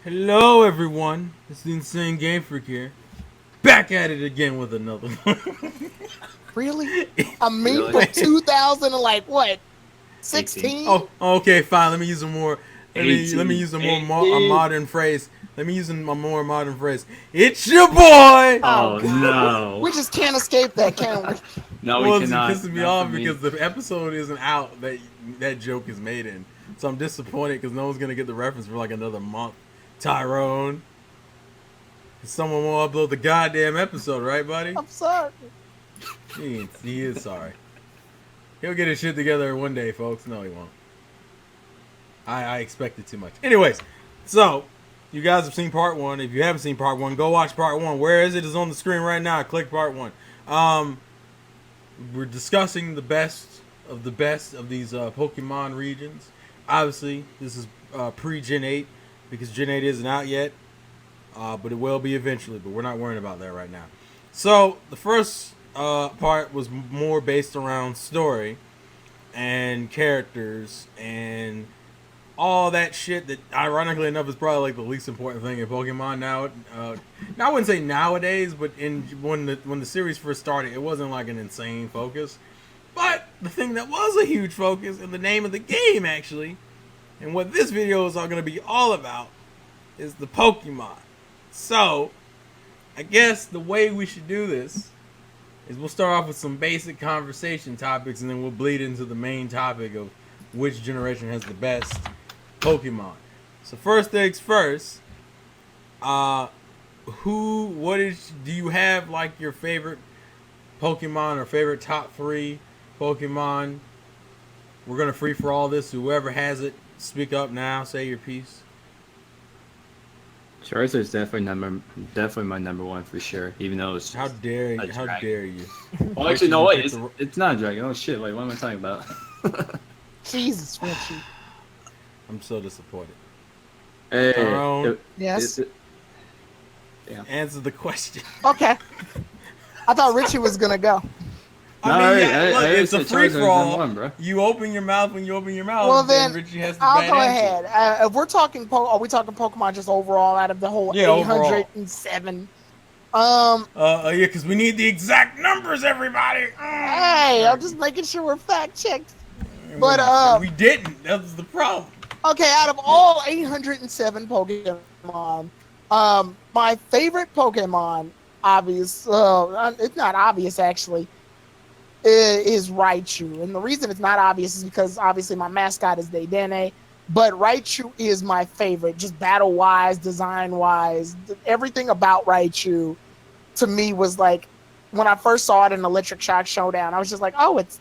Hello, everyone. It's the Insane Game Freak here. Back at it again with another one. Really? A meme Really? from 2000 and like what? 18. 16? Okay, fine. Let me use a more. Let me 18. use a Eighteen. modern phrase. Let me use a more modern phrase. It's your boy. Oh, God. no. We just can't escape that, can we? No, Well, we it's cannot. pissing me Not off for me. because the episode isn't out that joke is made in. So I'm disappointed because no one's gonna get the reference for like another month. Tyrone, someone will upload the goddamn episode, right, buddy? I'm sorry. He is sorry. He'll get his shit together one day, folks. No, he won't. I expected too much. Anyways, so you guys have seen part one. If you haven't seen part one, go watch part one. Where is it? It's on the screen right now. Click part one. We're discussing the best of these Pokemon regions. Obviously, this is pre-Gen 8 because Gen 8 isn't out yet, but it will be eventually. But we're not worrying about that right now. So the first part was more based around story and characters and all that shit that, ironically enough, is probably like the least important thing in Pokemon now. I wouldn't say nowadays, but when the series first started, it wasn't like an insane focus. But the thing that was a huge focus, and the name of the game actually, and what this video is all going to be all about, is the Pokemon. So, I guess the way we should do this is we'll start off with some basic conversation topics, and then we'll bleed into the main topic of which generation has the best Pokemon. So first things first, do you have like your favorite Pokemon or favorite top 3 Pokemon? We're gonna free for all this. Whoever has it, speak up now. Say your piece. Charizard is definitely my number one for sure. Even though it's How just dare you? a How dragon. dare you? Oh, actually, no, wait. It's not a dragon. Oh shit! Wait, what am I talking about? Jesus, Richie. I'm so disappointed. Hey, Tyrone. Yes. Yeah. Answer the question. Okay. I thought Richie was gonna go. It's a said free Charizard's for all. number one, bro. You open your mouth when you open your mouth. Well, then, Richie has the I'll bad go answer. ahead. If we're talking, are we talking Pokemon just overall out of the whole Yeah, overall. 807? Yeah, because we need the exact numbers, everybody. Hey, I'm just making sure we're fact checked. But we didn't. That was the problem. okay, out of all 807 Pokemon, my favorite Pokemon, it's not obvious actually, is Raichu. And the reason it's not obvious is because obviously my mascot is Dedenne, but Raichu is my favorite, just battle-wise, design-wise. Everything about Raichu to me was like, when I first saw it in Electric Shock Showdown, I was just like, oh, it's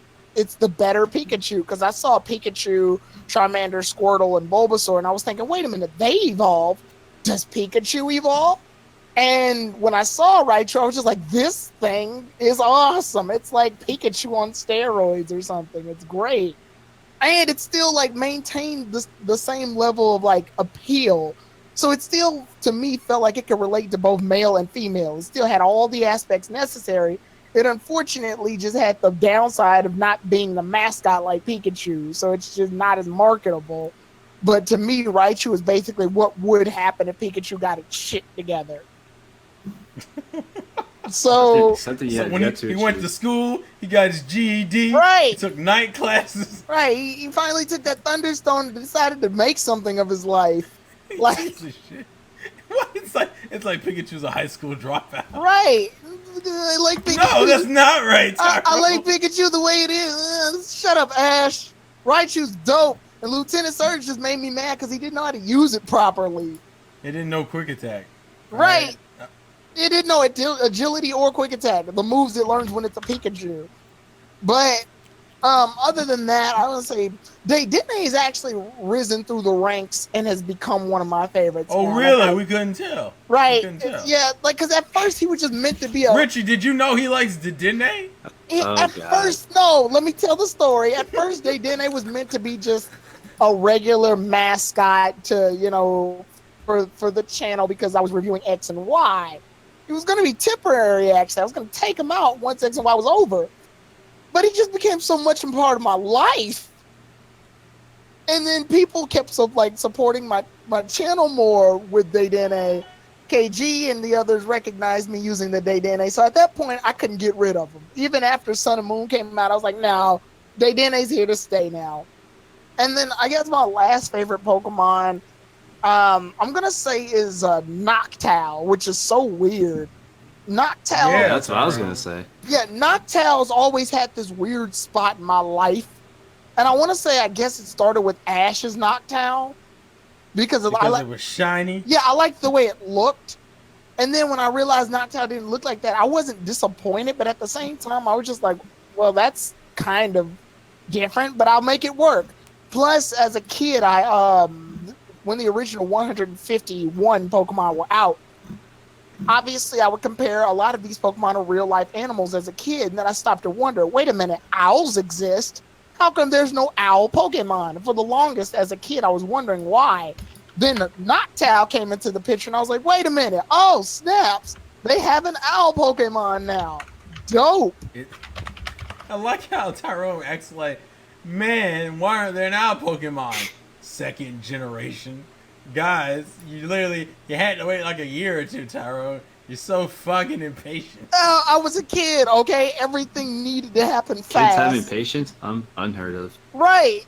the better Pikachu, because I saw Pikachu, Charmander, Squirtle, and Bulbasaur, and I was thinking, wait a minute, they evolve. Does Pikachu evolve? And when I saw Raichu, I was just like, this thing is awesome. It's like Pikachu on steroids or something. It's great. And it still like maintained the same level of like appeal. So it still, to me, felt like it could relate to both male and female. It still had all the aspects necessary. It unfortunately just had the downside of not being the mascot like Pikachu. So it's just not as marketable. But to me, Raichu is basically what would happen if Pikachu got its shit together. So When he went to school, he got his GED. Right. He took night classes. right, he finally took that Thunderstone and decided to make something of his life. Like, Piece of shit. What? It's like Pikachu's a high school dropout. right. I like Pikachu. No, that's not right. I like Pikachu the way it is. Shut up, Ash. Raichu's dope. And Lieutenant Surge just made me mad because he didn't know how to use it properly. He didn't know quick attack. Right. It didn't know agility or quick attack. The moves it learns when it's a Pikachu. But other than that, I would say Dedenne has actually risen through the ranks and has become one of my favorites. Oh, now. really? We couldn't tell. Right. We couldn't tell. Yeah, like, because at first he was just meant to be a... Richie, did you know he likes Dedenne? First, no. Let me tell the story. At first, Dedenne was meant to be just a regular mascot to, for the channel because I was reviewing X and Y. It was going to be temporary, actually. I was going to take him out once X and Y was over. But he just became so much a part of my life And then people kept supporting my channel more with Daydene. KG and the others recognized me using the Daydene. So at that point, I couldn't get rid of them. Even after Sun and Moon came out, I was like, no, Daydene's here to stay now. And then I guess my last favorite Pokemon, I'm going to say is Noctowl, which is so weird. Noctowl. Yeah, that's what I was gonna say. Yeah, Noctowl's always had this weird spot in my life. And I want to say, I guess it started with Ash's Noctowl. Because it was shiny? Yeah, I liked the way it looked. And then when I realized Noctowl didn't look like that, I wasn't disappointed. But at the same time, I was just like, well, that's kind of different, but I'll make it work. Plus, as a kid, when the original 151 Pokemon were out, obviously I would compare a lot of these Pokemon to real life animals as a kid, and then I stopped to wonder, wait a minute, owls exist? How come there's no owl Pokemon? For the longest as a kid, I was wondering why. Then Noctowl came into the picture, and I was like, wait a minute, oh snaps, they have an owl Pokemon now. Dope. I like how Tyrone acts like, man, why aren't there now Pokemon? Second generation. Guys, you had to wait like a year or two, Tyrone. You're so fucking impatient. I was a kid, okay? Everything needed to happen fast. Kids having patience? Unheard of. Right.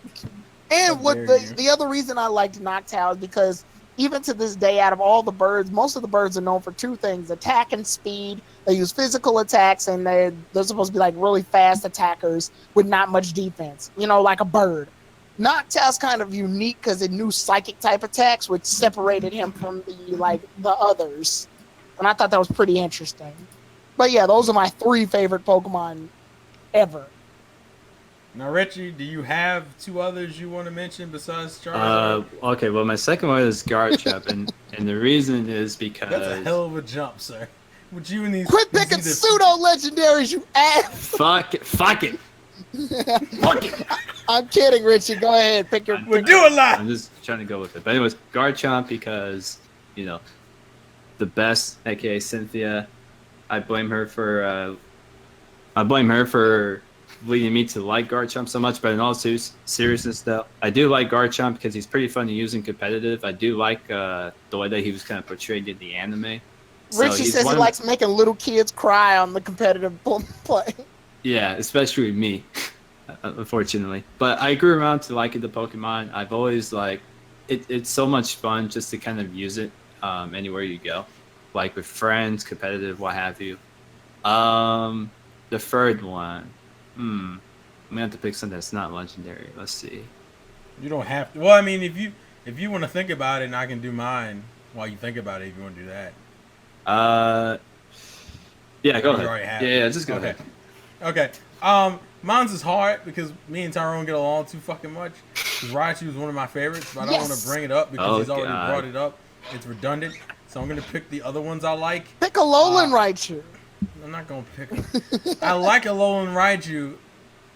And the other reason I liked Noctowl is because even to this day, out of all the birds, most of the birds are known for two things: attack and speed. They use physical attacks, and they're supposed to be like really fast attackers with not much defense. You know, like a bird. Noctowl's kind of unique because it knew psychic type attacks, which separated him from the others. And I thought that was pretty interesting. But yeah, those are my 3 favorite Pokemon ever. Now, Richie, do you have 2 others you want to mention besides Charizard? Okay, well, my second one is Garchomp, and the reason is because... That's a hell of a jump, sir. Would you and these... Quit picking pseudo-legendaries, you ass! Fuck it! Fuck it! I'm kidding, Richie. Go ahead. Pick your... We'll do a lot! I'm just trying to go with it. But anyways, Garchomp because, the best, aka Cynthia. I blame her for leading me to like Garchomp so much. But in all seriousness, though, I do like Garchomp because he's pretty fun to use in competitive. I do like the way that he was kind of portrayed in the anime. Richie says he likes making little kids cry on the competitive play. Yeah, especially me, unfortunately. But I grew around to liking the Pokemon. I've always it's so much fun just to kind of use it anywhere you go, like with friends, competitive, what have you. The third one, I'm gonna have to pick something that's not legendary. Let's see. You don't have to. Well, I mean, if you want to think about it, and I can do mine while you think about it, if you want to do that. Yeah, go ahead. Yeah, just go ahead. Okay. Mine's is hard because me and Tyrone get along too fucking much. Because Raichu is one of my favorites, but I don't want to bring it up because he's already brought it up. It's redundant, so I'm gonna pick the other ones I like. Pick a Alolan Raichu. I'm not gonna pick them. I like Alolan Raichu,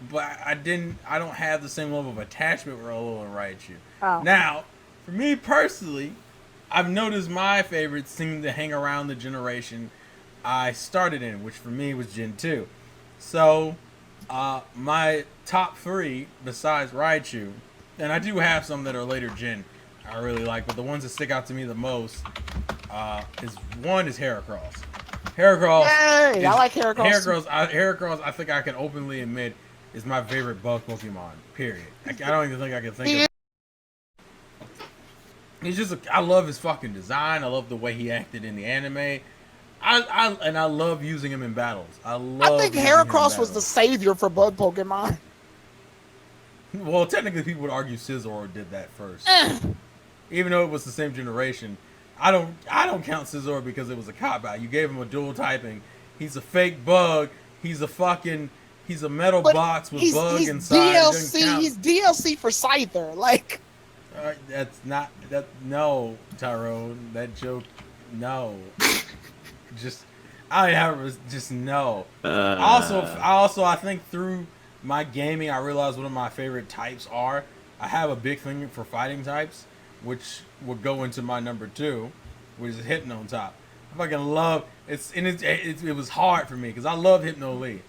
but I don't have the same level of attachment with Alolan Raichu. Oh. Now, for me personally, I've noticed my favorites seem to hang around the generation I started in, which for me was Gen 2. So, my top 3, besides Raichu, and I do have some that are later gen I really like, but the ones that stick out to me the most is Heracross. Heracross. Yay! I like Heracross. Heracross, I think I can openly admit, is my favorite bug Pokemon, period. I don't even think I can think of He's just I love his fucking design. I love the way he acted in the anime. I love using him in battles. I think Heracross was the savior for bug Pokemon. Well, technically, people would argue Scizor did that first, even though it was the same generation. I don't count Scizor because it was a cop out. You gave him a dual typing. He's a fake bug. He's a metal box with bug inside. DLC. He's DLC for Scyther. Like. That's not that. No, Tyrone. That joke. No. No. Also, I think through my gaming, I realized one of my favorite types are. I have a big thing for fighting types, which would go into my number 2, which is Hypno-top. I fucking love it was hard for me because I love Hypno-Lee.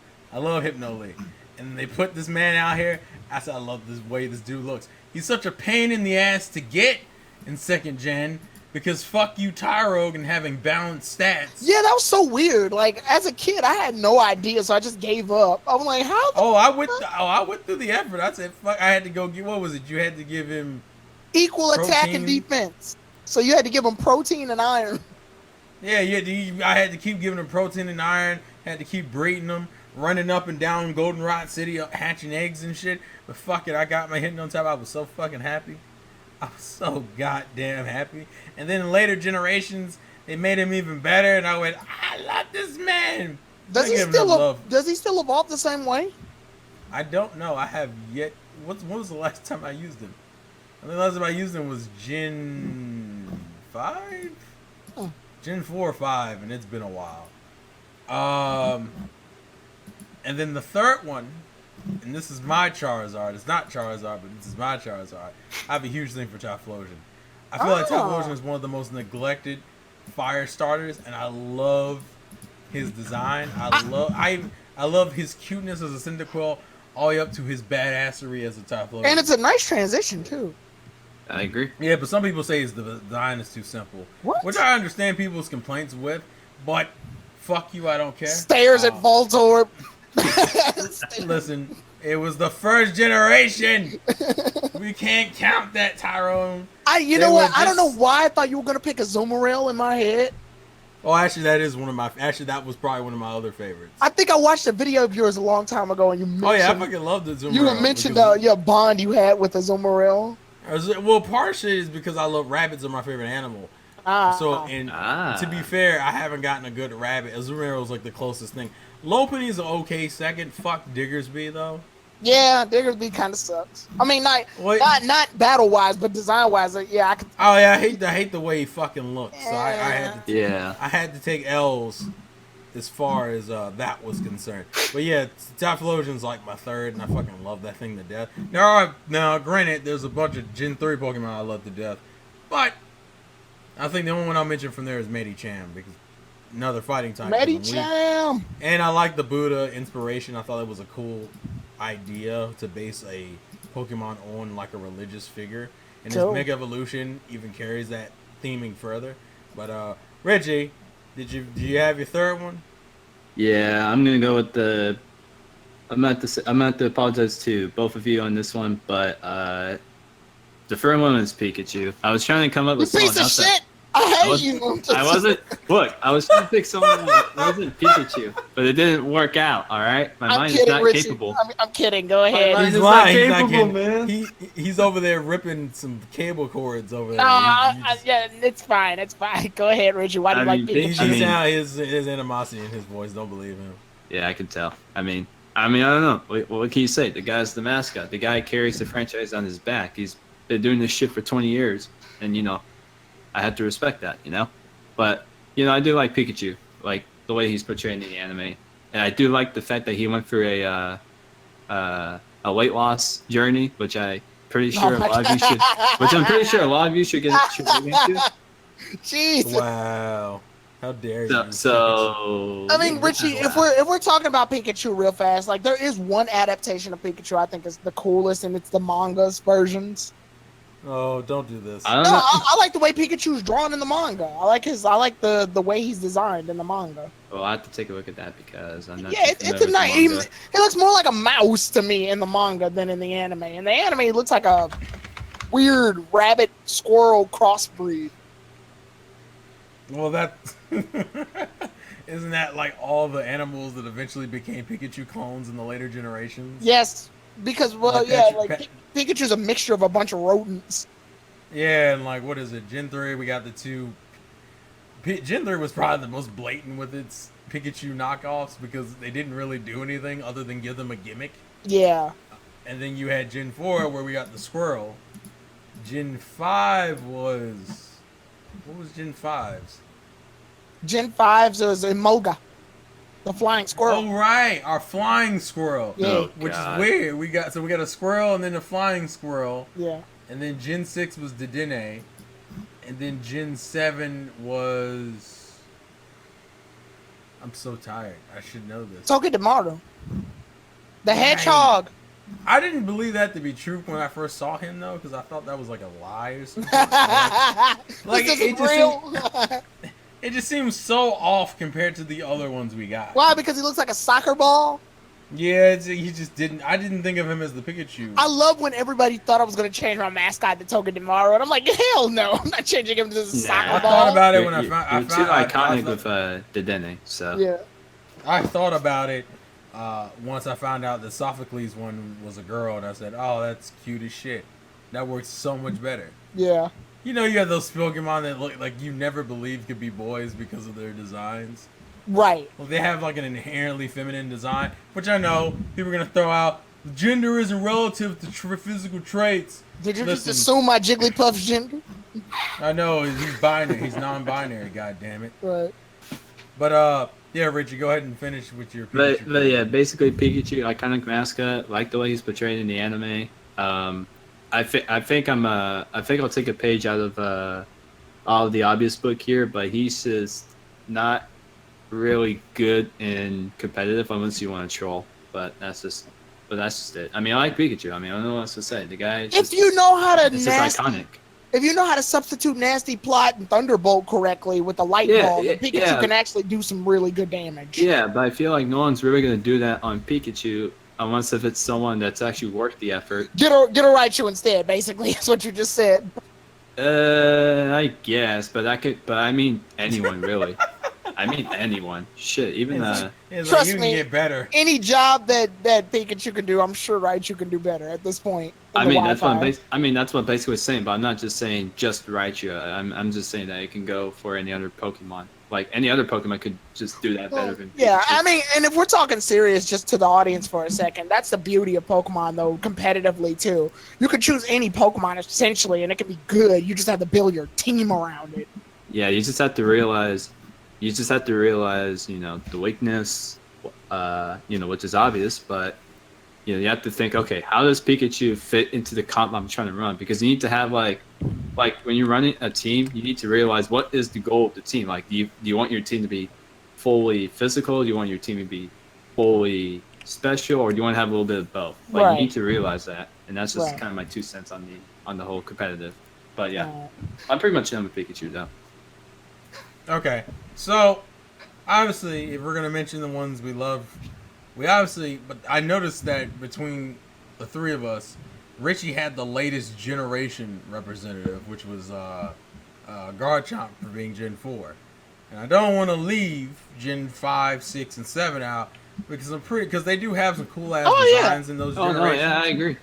and they put this man out here. I said, I love this way this dude looks. He's such a pain in the ass to get in 2nd gen because fuck you, Tyrogue, and having balanced stats. Yeah, that was so weird. Like as a kid, I had no idea, so I just gave up. I'm like, how? I went through the effort. I said, fuck. I had to go get. What was it? You had to give him Equal attack and protein. defense. So you had to give him protein and iron. Yeah, I had to keep giving him protein and iron. Had to keep breeding them, running up and down Goldenrod City, hatching eggs and shit. But fuck it, I got my hitting on top. I was so fucking happy. I was so goddamn happy. And then in later generations, they made him even better, and I went, I love this man. Does he still evolve the same way? I don't know. I have yet. When was the last time I used him? I think the last time I used him was Gen 5? Gen 4 or 5, and it's been a while. And then the third one, and this is my Charizard. It's not Charizard, but this is my Charizard. I have a huge thing for Typhlosion. I feel like Typhlosion is one of the most neglected fire starters, and I love his design. I love his cuteness as a Cyndaquil, all the way up to his badassery as a Typhlosion. And it's a nice transition too. I agree. Yeah, but some people say his design is too simple. What? Which I understand people's complaints with, but fuck you, I don't care. Stares at Voltorb. Listen, it was the 1st generation. We can't count that, Tyrone. You know what? I don't know why I thought you were gonna pick a Zoomeril in my head. Oh, actually, that is one of my. Actually, that was probably one of my other favorites. I think I watched a video of yours a long time ago, and you mentioned. Oh yeah, I fucking loved the Zoomeril. You mentioned your bond you had with the Zoomeril. Well, partially is because I love rabbits are my favorite animal. To be fair, I haven't gotten a good rabbit. Azumarill is like the closest thing. Lopunny's an okay second. Fuck Diggersby though. Yeah, Diggersby kind of sucks. I mean, not battle wise, but design wise. Yeah, I could. Oh yeah, I hate the way he fucking looks. So I had to take L's as far as that was concerned. But yeah, Typhlosion's like my third, and I fucking love that thing to death. Now, granted, there's a bunch of Gen 3 Pokemon I love to death, but I think the only one I'll mention from there is Medicham, because another fighting type. Medicham! And I like the Buddha inspiration. I thought it was a cool idea to base a Pokemon on like a religious figure. And his Mega Evolution even carries that theming further. But Reggie, do you have your third one? Yeah, I'm gonna go with the. I'm gonna have to apologize to both of you on this one, but the first one was Pikachu. I was trying to come up with someone else. Piece of shit! I hate you. I wasn't. Look, I was trying to pick someone that wasn't Pikachu, but it didn't work out. All right, my mind is not capable. I'm kidding. Go ahead. He's lying. He's not capable, man. He's over there ripping some cable cords over there. Yeah, it's fine. It's fine. Go ahead, Richie. Why do you like Pikachu? His animosity in his voice. Don't believe him. Yeah, I can tell. I mean, I don't know. What can you say? The guy's the mascot. The guy carries the franchise on his back. He's been doing this shit for 20 years, and I have to respect that, But, I do like Pikachu, like the way he's portrayed in the anime. And I do like the fact that he went through a weight loss journey, which I'm pretty sure a lot of you should get into. Jesus. Wow. How dare you? So I mean, Richie, if we're talking about Pikachu real fast, like there is one adaptation of Pikachu I think is the coolest, and it's the manga's versions. Oh, don't do this. I like the way Pikachu's drawn in the manga. I like the way he's designed in the manga. Well, I have to take a look at that because I'm not. Yeah, it's a nice. He looks more like a mouse to me in the manga than in the anime. In the anime, he looks like a weird rabbit squirrel crossbreed. Well, that isn't that like all the animals that eventually became Pikachu clones in the later generations? Yes, because Pikachu's a mixture of a bunch of rodents. Yeah, and like what is it? Gen 3, we got the two. Gen 3 was probably the most blatant with its Pikachu knockoffs because they didn't really do anything other than give them a gimmick. Yeah. And then you had Gen 4 where we got the squirrel. Gen 5 was. What was Gen 5's? Gen 5's was Emolga, the flying squirrel. Oh right, our flying squirrel. Yeah. Which is weird. We got a squirrel and then a flying squirrel. Yeah. And then Gen 6 was Dedenne. And then Gen 7 was. I'm so tired. I should know this. Tokidamaru. The hedgehog. I didn't believe that to be true when I first saw him though, because I thought that was like a lie or something. Like This it isn't just real. it just seems so off compared to the other ones we got. Why? Because he looks like a soccer ball. Yeah, he just didn't. I didn't think of him as the Pikachu. I love when everybody thought I was going to change my mascot to Togedemaru, and I'm like, hell no, I'm not changing him to this soccer I ball. thought about it when You're too iconic with Dedenne, so Yeah. I thought about it once I found out that Sophocles one was a girl, and I said, "Oh, that's cute as shit. That works so much better." Yeah. You know, you have those Pokemon that look like you never believed could be boys because of their designs. Right. Well, they have like an inherently feminine design, which I know people are gonna throw out. Gender isn't relative to physical traits. Did you Listen, just assume my Jigglypuff's gender? I know he's binary. He's non-binary. God damn it. Right. But yeah, Richie, go ahead and finish with your but Pikachu. yeah, basically Pikachu, iconic mascot, like the way he's portrayed in the anime. I think I'll take a page out of all of the obvious book here, but he's just not really good in competitive unless you want to troll. But that's just it. I mean, I like Pikachu. I mean, I don't know what else to say. The guy, If you know how to it's just iconic. if you know how to substitute Nasty Plot and Thunderbolt correctly with the light ball, then Pikachu can actually do some really good damage. Yeah, but I feel like no one's really gonna do that on Pikachu unless if it's someone that's actually worth the effort. Get a Raichu instead, basically. That's what you just said. I guess, but I mean anyone really. I mean anyone. Shit, even It's Trust like you me. can get better. Any job that Pikachu can do, I'm sure Raichu can do better at this point. I mean that's what I'm basically saying, but I'm not just saying just Raichu. I'm just saying that it can go for any other Pokemon. Like any other Pokemon could just do that better than Yeah, Pikachu. I mean, and if we're talking serious, just to the audience for a second, that's the beauty of Pokemon, though, competitively too. You can choose any Pokemon essentially, and it can be good. You just have to build your team around it. Yeah, you just have to realize, you know, the weakness, you know, which is obvious, but you know, you have to think, okay, how does Pikachu fit into the comp I'm trying to run? Because you need to have like when you're running a team, you need to realize what is the goal of the team. Like, do you want your team to be fully physical? Do you want your team to be fully special, or do you want to have a little bit of both? Like, Right. you need to realize that, and that's just Right. kind of my 2 cents on the whole competitive. But yeah, I'm pretty much done with Pikachu though. Okay, so obviously, if we're gonna mention the ones we love, but I noticed that between the three of us, Richie had the latest generation representative, which was Garchomp for being Gen 4, and I don't want to leave Gen 5, 6, and 7 out because they do have some cool ass designs in those generations. Oh no, yeah, I agree.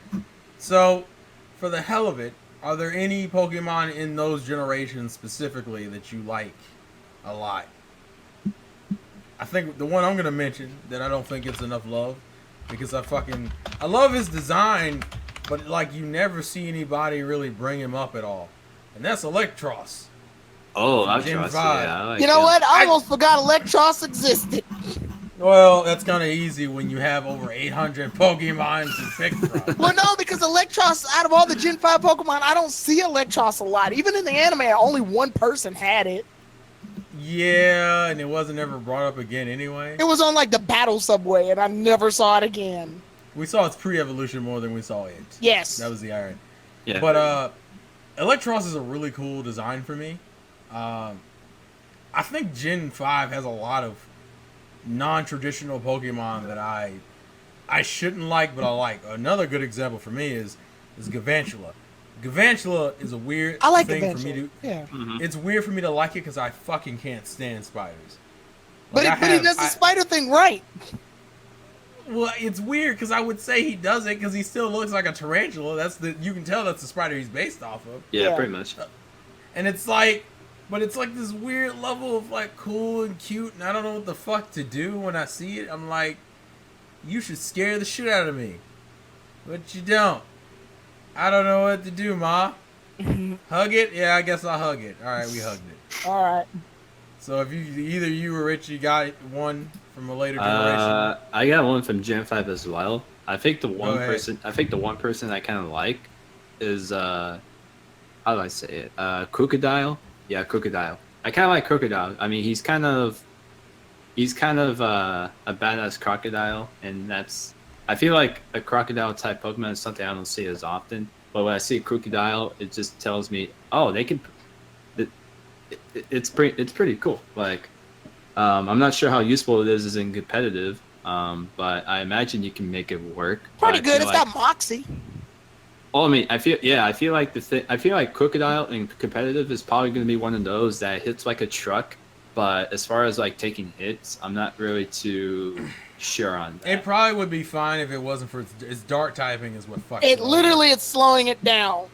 So, for the hell of it, are there any Pokemon in those generations specifically that you like a lot? I think the one I'm gonna mention that I don't think gets enough love because I love his design, but like you never see anybody really bring him up at all, and that's Electros. Oh, I've Gen trust. 5. Yeah, I like You know him. what? I almost forgot Electros existed. Well, that's kind of easy when you have over 800 Pokemon to pick from. Well, no, because Electros, out of all the Gen 5 Pokemon, I don't see Electros a lot. Even in the anime, only one person had it. Yeah, and it wasn't ever brought up again anyway. It was on like the battle subway, and I never saw it again. We saw its pre-evolution more than we saw it. Yes. That was the irony. Yeah. But Electros is a really cool design for me. I think Gen 5 has a lot of non-traditional Pokemon that I shouldn't like, but I like. Another good example for me is Galvantula. Galvantula is a weird I like thing for me Galvantula. to. Yeah. It's weird for me to like it because I fucking can't stand spiders. But he does the spider thing right. Well, it's weird because I would say he does it because he still looks like a tarantula. You can tell that's the spider he's based off of. Yeah, Yeah. pretty much. And it's like, but it's like this weird level of like cool and cute, and I don't know what the fuck to do when I see it. I'm like, you should scare the shit out of me, but you don't. I don't know what to do, Ma. Hug it? Yeah, I guess I'll hug it. All right, we hugged it. All right. So if either you or Richie got one from a later generation, I got one from Gen 5 as well. I think the one ahead. person I kind of like is how do I say it? Crocodile. Yeah, Crocodile. I kind of like Crocodile. I mean, he's kind of a badass crocodile, and that's I feel like a crocodile type Pokemon is something I don't see as often. But when I see a crocodile, it just tells me, oh, they can. It's pretty cool. Like, I'm not sure how useful it is in competitive, but I imagine you can make it work. Pretty good. It's got Moxie. Oh, I mean, I feel like I feel like crocodile in competitive is probably going to be one of those that hits like a truck. But as far as like taking hits, I'm not really too sure on that. It probably would be fine if it wasn't for its dark typing is what fucks It up. literally is slowing it down.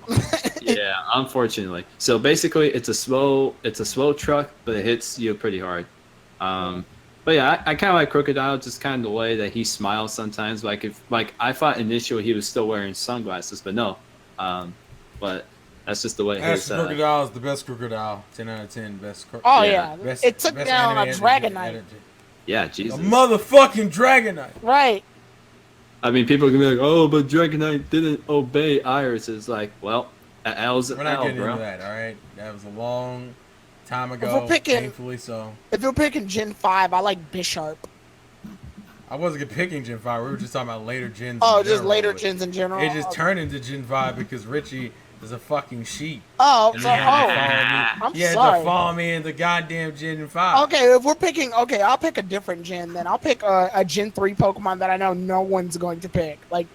Yeah, unfortunately. So basically, it's a slow truck, but it hits you pretty hard. But yeah, I kind of like Crocodile, just kind of the way that he smiles sometimes. Like I thought initially he was still wearing sunglasses, but no. But that's just the way his. Crocodile is the best Crocodile. 10 out of 10, best. Oh Yeah. yeah, it took down a Dragonite. Yeah, Jesus. A motherfucking Dragonite. Right. I mean, people can be like, "Oh, but Dragonite didn't obey Iris." It's like, well, an L's an We're not L, getting bro. into that, all right? That was a long time If ago, we're picking- painfully so. If you're picking Gen 5, I like Bisharp. I wasn't picking Gen 5. We were just talking about later gens. Oh, in just general, later but gens in general. It just turned into Gen 5 because Richie is a fucking sheep. Oh, And so, he had to oh. follow me. I'm He had sorry. to follow me into goddamn Gen 5. Okay, if we're picking, I'll pick a different gen then. I'll pick a Gen 3 Pokemon that I know no one's going to pick. Like,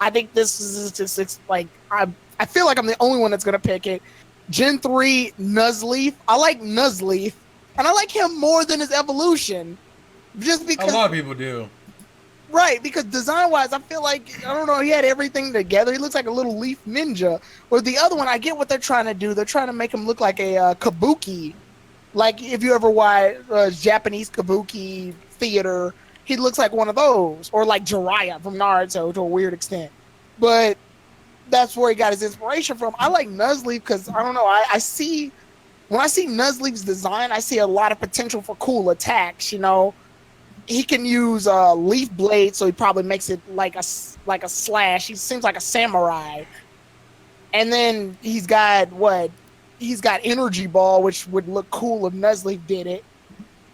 I think this is just, it's like, I feel like I'm the only one that's going to pick it. Gen 3 Nuzleaf. I like Nuzleaf, and I like him more than his evolution. Just A because, lot of people do. right, because design-wise, I feel like, I don't know, he had everything together. He looks like a little leaf ninja. Where the other one, I get what they're trying to do. They're trying to make him look like a kabuki. Like, if you ever watch Japanese kabuki theater, he looks like one of those. Or like Jiraiya from Naruto to a weird extent. But that's where he got his inspiration from. I like Nuzleaf because, I don't know, I see... When I see Nuzleaf's design, I see a lot of potential for cool attacks, you know? He can use Leaf Blade, so he probably makes it like a slash. He seems like a samurai. And then he's got what? He's got Energy Ball, which would look cool if Nuzleaf did it.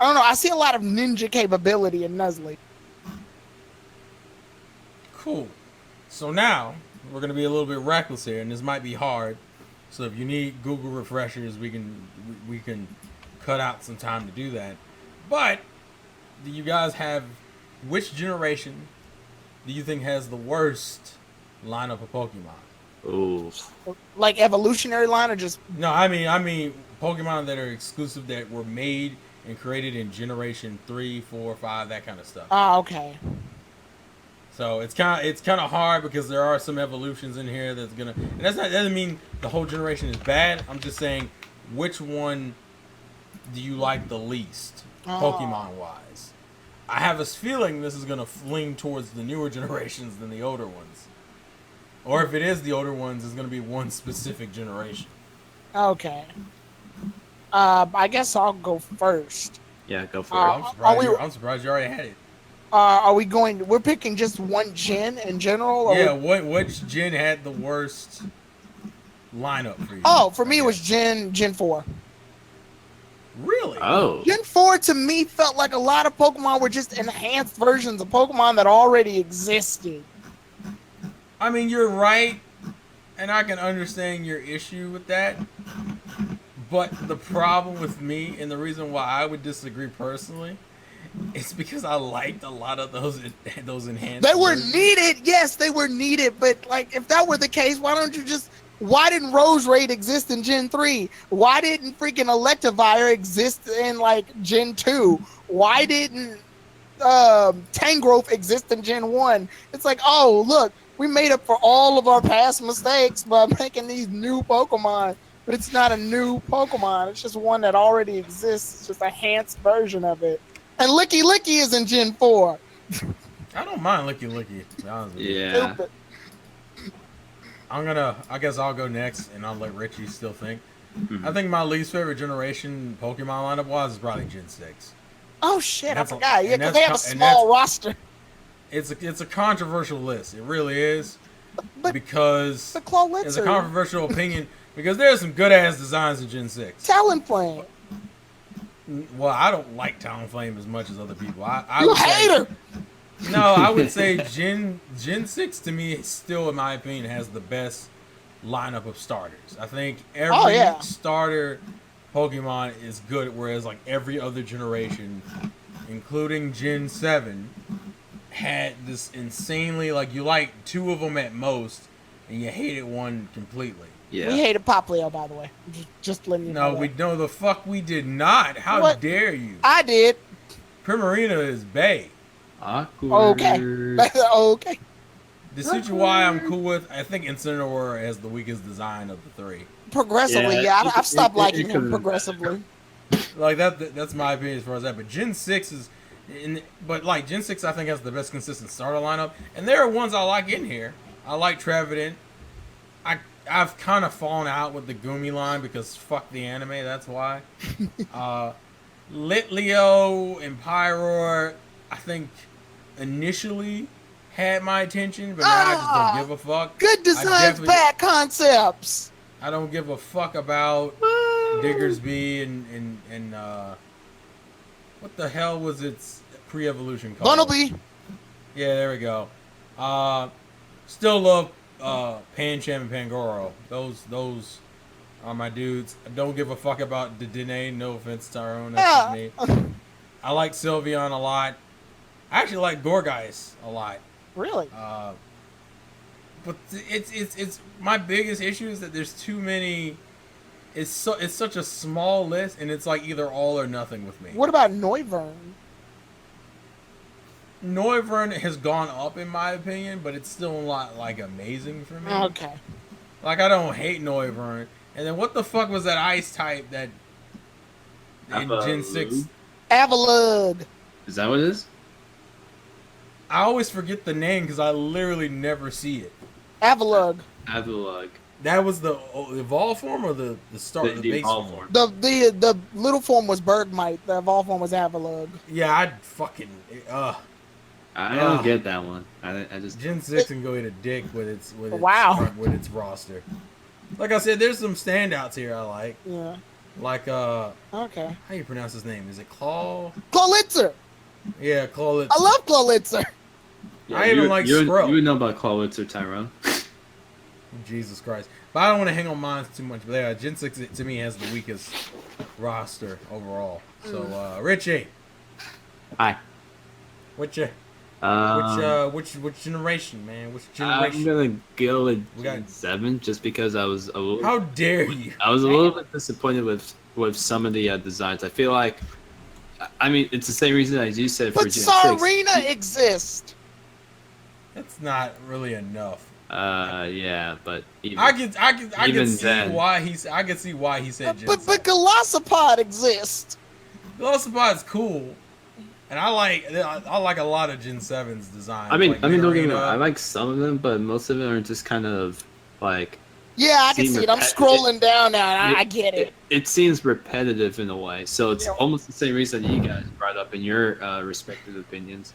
I don't know. I see a lot of ninja capability in Nuzleaf. Cool. So now, we're going to be a little bit reckless here, and this might be hard. So if you need Google refreshers, we can cut out some time to do that. But do you guys have, which generation do you think has the worst lineup of Pokemon? Ooh. Like evolutionary line or just... No, I mean Pokemon that are exclusive, that were made and created in generation 3, 4, 5, that kind of stuff. Oh, okay. So it's kind of hard because there are some evolutions in here that's gonna, and that doesn't mean the whole generation is bad. I'm just saying, which one do you like the least, Pokemon wise? I have a feeling this is gonna lean towards the newer generations than the older ones, or if it is the older ones, it's gonna be one specific generation. Okay. I guess I'll go first. Yeah, go for I'm it. surprised you already had it. Are we going... We're picking just one gen in general? Or Yeah, which gen had the worst lineup for you? Oh, for me it was Gen 4. Really? Oh. Gen 4 to me felt like a lot of Pokemon were just enhanced versions of Pokemon that already existed. I mean, you're right, and I can understand your issue with that. But the problem with me, and the reason why I would disagree personally, it's because I liked a lot of those enhanced. They were versions. needed, yes, they were needed. But like, if that were the case, why didn't Rose Raid exist in Gen 3? Why didn't freaking Electivire exist in like Gen 2? Why didn't Tangrowth exist in Gen 1? It's like, oh look, we made up for all of our past mistakes by making these new Pokemon. But it's not a new Pokemon. It's just one that already exists. It's just a enhanced version of it. And Licky Licky is in Gen 4. I don't mind Licky Licky, to be honest with you. Yeah. Stupid. I guess I'll go next, and I'll let Richie still think. Mhm. I think my least favorite generation Pokemon lineup was probably Gen 6. Oh shit, I That's a- forgot. Yeah, and because they have a that's- and small roster. It's a controversial list. It really is. But Because the Clawlitzer, it's a controversial opinion, because there's some good ass designs in Gen 6. Talonflame. Well, I don't like Talonflame as much as other people. I You would say- hater. No, I would say Gen 6 to me still, in my opinion, has the best lineup of starters. I think Oh every yeah. starter Pokemon is good, whereas like every other generation, including Gen 7, had this insanely like you like two of them at most, and you hated one completely. We Yeah. hated Poplio, by the way. Just letting you No, know. we know the fuck we did not. How What? dare you? I did. Primarina is bae. Okay. Awkward. Okay. The Suchiwai I'm cool with. I think Incineroar has the weakest design of the three. Progressively, Yeah, yeah. I've stopped liking could've him been progressively. Like that's my opinion as far as that. But Gen 6 is, but like Gen 6 I think has the best consistent starter lineup. And there are ones I like in here. I like Trevenant. I've kind of fallen out with the Gumi line because fuck the anime. That's why. Litleo and Pyroar, I think initially had my attention, but now I just don't give a fuck. Good I designs, definitely- bad concepts. I don't give a fuck about Diggersby and what the hell was its pre-evolution called? Bunnelby. Yeah, there we go. Still love Pancham and Pangoro. Those are my dudes. I don't give a fuck about Dedenne. No offense, Tyrone. That's just me. I like Sylveon a lot. I actually like Gorgeist a lot. Really? But it's my biggest issue is that there's too many. It's such a small list, and it's like either all or nothing with me. What about Noivern? Noivern has gone up in my opinion, but it's still not like amazing for me. Okay. Like I don't hate Noivern. And then what the fuck was that ice type that in Gen 6? Avalugg. Is that what it is? I always forget the name because I literally never see it. Avalugg. Avalugg. That was the evolved form or the start, the base evolved form? The little form was Bergmite. The evolved form was Avalugg. Yeah, I fucking I don't get that one. I just Gen 6 can go eat a dick with its Wow. with its roster. Like I said, there's some standouts here I like. Yeah. Like Okay. how you pronounce his name? Is it Claw? Clawitzer. Yeah, Claw. I love Clawitzer. I even like Scrub. You would know about Clawitz or Tyrone. Jesus Christ. But I don't want to hang on mine too much. But yeah, Gen 6 to me has the weakest roster overall. So Richie, Hi. which generation, man? Which I'm generation? gonna go with We got- Gen 7 just because I was a little. How dare you? I was a little bit disappointed with some of the designs. I feel like, I mean, it's the same reason as you said for But Gen 6. Sarina exists. That's not really enough. Yeah, but even, I can Even see then. why I can see why he said Gen But 7. Golisopod exists. Velocipod's cool, and I like a lot of Gen 7's designs. I mean, like don't get me Marina. wrong. I like some of them, but most of them are just kind of like. Yeah, I can Seem see it. I'm repetitive. scrolling down now, and I get it. It seems repetitive in a way, so it's Yeah. almost the same reason you guys brought up in your respective opinions.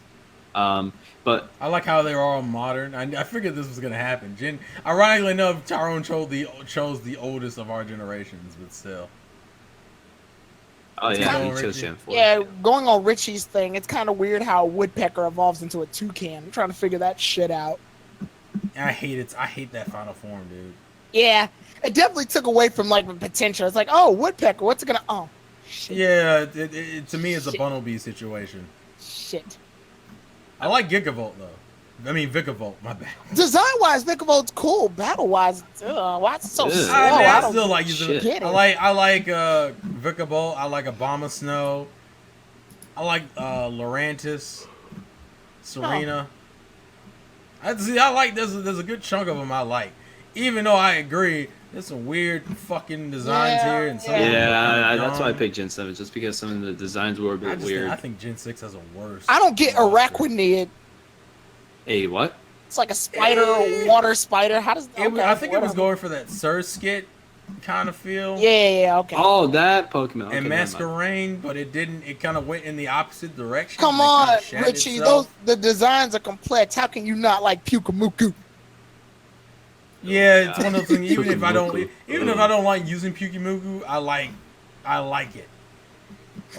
But I like how they're all modern. I figured this was gonna happen. Ironically enough, Tyrone chose the oldest of our generations, but still. oh yeah, kinda he chose Richie. Gen 4. Yeah, going on Richie's thing, it's kind of weird how a woodpecker evolves into a toucan. I'm trying to figure that shit out. I hate it. I hate that final form, dude. Yeah, it definitely took away from like the potential. It's like, oh, woodpecker, what's it gonna? Oh, shit. Yeah, to me it's a Shit. Bunnelby situation. Shit. I like Gigavolt though. I mean Vikavolt. My bad. Design wise, Vicavolt's cool. Battle wise, why is it so Ugh. slow? I mean, I don't still like using shit. get it. I like Vikavolt. I like Obama Snow. I like Lurantis, Serena. I like there's a good chunk of them I like. Even though I agree, there's some weird fucking designs Yeah, here and some. yeah. of them are Yeah, kinda that's why I dumb. picked Gen 7, just because some of the designs were a bit weird. I think Gen 6 has a worse. I don't get roster. Araquanid. Hey, what? It's like a spider, water spider. How does? I think it was whatever. going for that Surskit kind of feel. Yeah, okay. Oh, that Pokemon. Okay, And never mind. Masquerain, but it didn't. It kind of went in the opposite direction. Come It kinda on, shat Richie. itself. The designs are complex. How can you not like Pukamuku? Yeah, it's one of those things. Even if I Pukimuku. don't like using Pukimuku, I like it.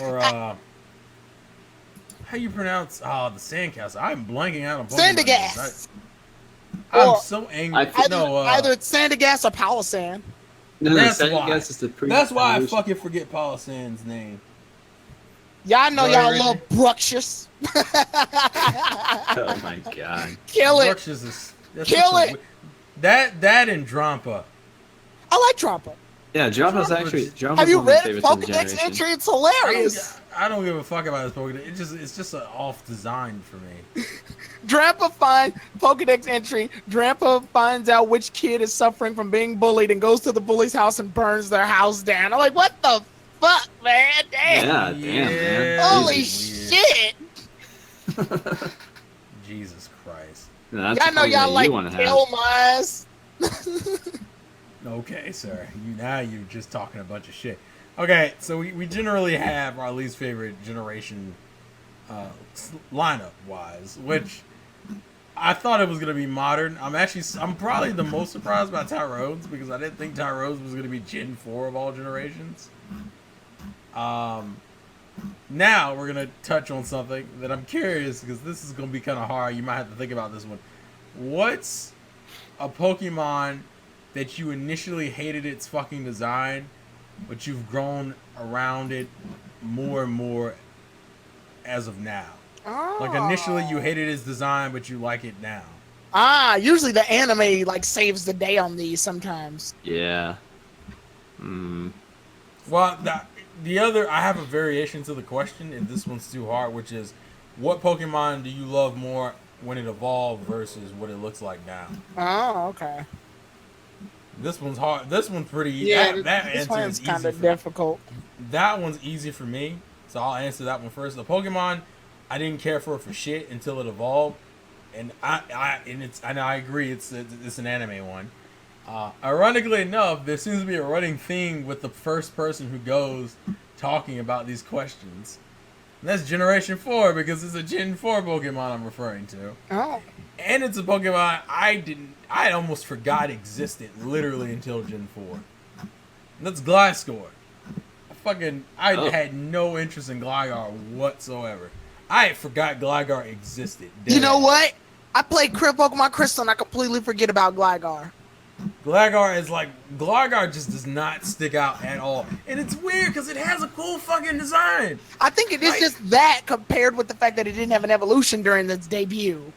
Or How you pronounce the sandcastle? I'm blanking out on Pokemon names. Sandagast. I'm Or so angry. Either it's Sandagast or Palossand. No, That's second why. guess is the pre. That's why I fucking forget Palossand's name. Y'all know Go y'all ahead, love Bruxious. Oh my god. Kill it. Bruxious is Kill it. That and Drampa. I like Trompa. Yeah, Jumba's actually. Have you one of my read favorites of the Pokedex generation. entry? It's hilarious. I don't give a fuck about this Pokedex. It's just an off design for me. Drampa finds Pokedex entry. Drampa finds out which kid is suffering from being bullied and goes to the bully's house and burns their house down. I'm like, what the fuck, man? Damn. Yeah, damn, man. Holy Jesus. shit. Jesus Christ. No, that's Y'all know something y'all that like you wanna have. Elmas. Okay, sir. Now you're just talking a bunch of shit. Okay, so we generally have our least favorite generation lineup wise, which I thought it was gonna be modern. I'm probably the most surprised by Tyrone's because I didn't think Tyrone's was gonna be Gen 4 of all generations. Now we're gonna touch on something that I'm curious because this is gonna be kind of hard. You might have to think about this one. What's a Pokemon that you initially hated its fucking design, but you've grown around it more and more as of now? Like initially you hated its design, but you like it now. Usually the anime like saves the day on these sometimes. Yeah. Well, the other, I have a variation to the question, and this one's too hard, which is, what Pokemon do you love more when it evolved versus what it looks like now? Oh, okay. This one's hard. This one's pretty easy. Yeah, that this answer one's is kind easy of for difficult. That one's easy for me, so I'll answer that one first. The Pokemon, I didn't care for shit until it evolved, and I agree, it's an anime one. Ironically enough, there seems to be a running theme with the first person who goes talking about these questions. And that's Generation 4 because it's a Gen 4 Pokemon I'm referring to. Oh. And it's a Pokemon I almost forgot existed literally until Gen 4. And that's Gliscor. I had no interest in Gligar whatsoever. I forgot Gligar existed. You know what? I played Pokemon Crystal and I completely forget about Gligar. Gligar just does not stick out at all. And it's weird because it has a cool fucking design. I think it is just that compared with the fact that it didn't have an evolution during its debut.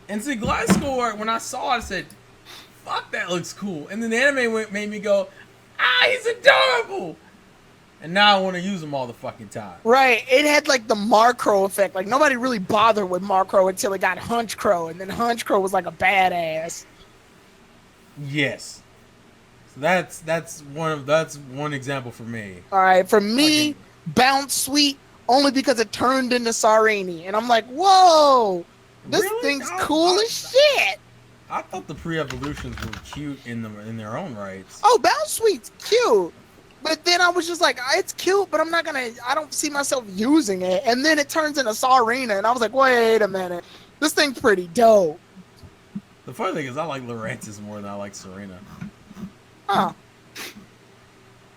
And see, Gliscor, when I saw it, I said, fuck, that looks cool. And then the anime made me go, he's adorable. And now I want to use him all the fucking time. Right. It had like the Markrow effect. Like nobody really bothered with Markrow until it got Hunchcrow. And then Hunchcrow was like a badass. Yes. So that's one example for me. All right. For me, Bounce Sweet, only because it turned into Sarini. And I'm like, whoa, this thing's cool as shit. I thought the pre-evolutions were cute in their own rights. Oh, Bounce Sweet's cute. But then I was just like, it's cute, but I don't see myself using it. And then it turns into Sarina, and I was like, wait a minute. This thing's pretty dope. The funny thing is I like Lurantis more than I like Serena. Huh.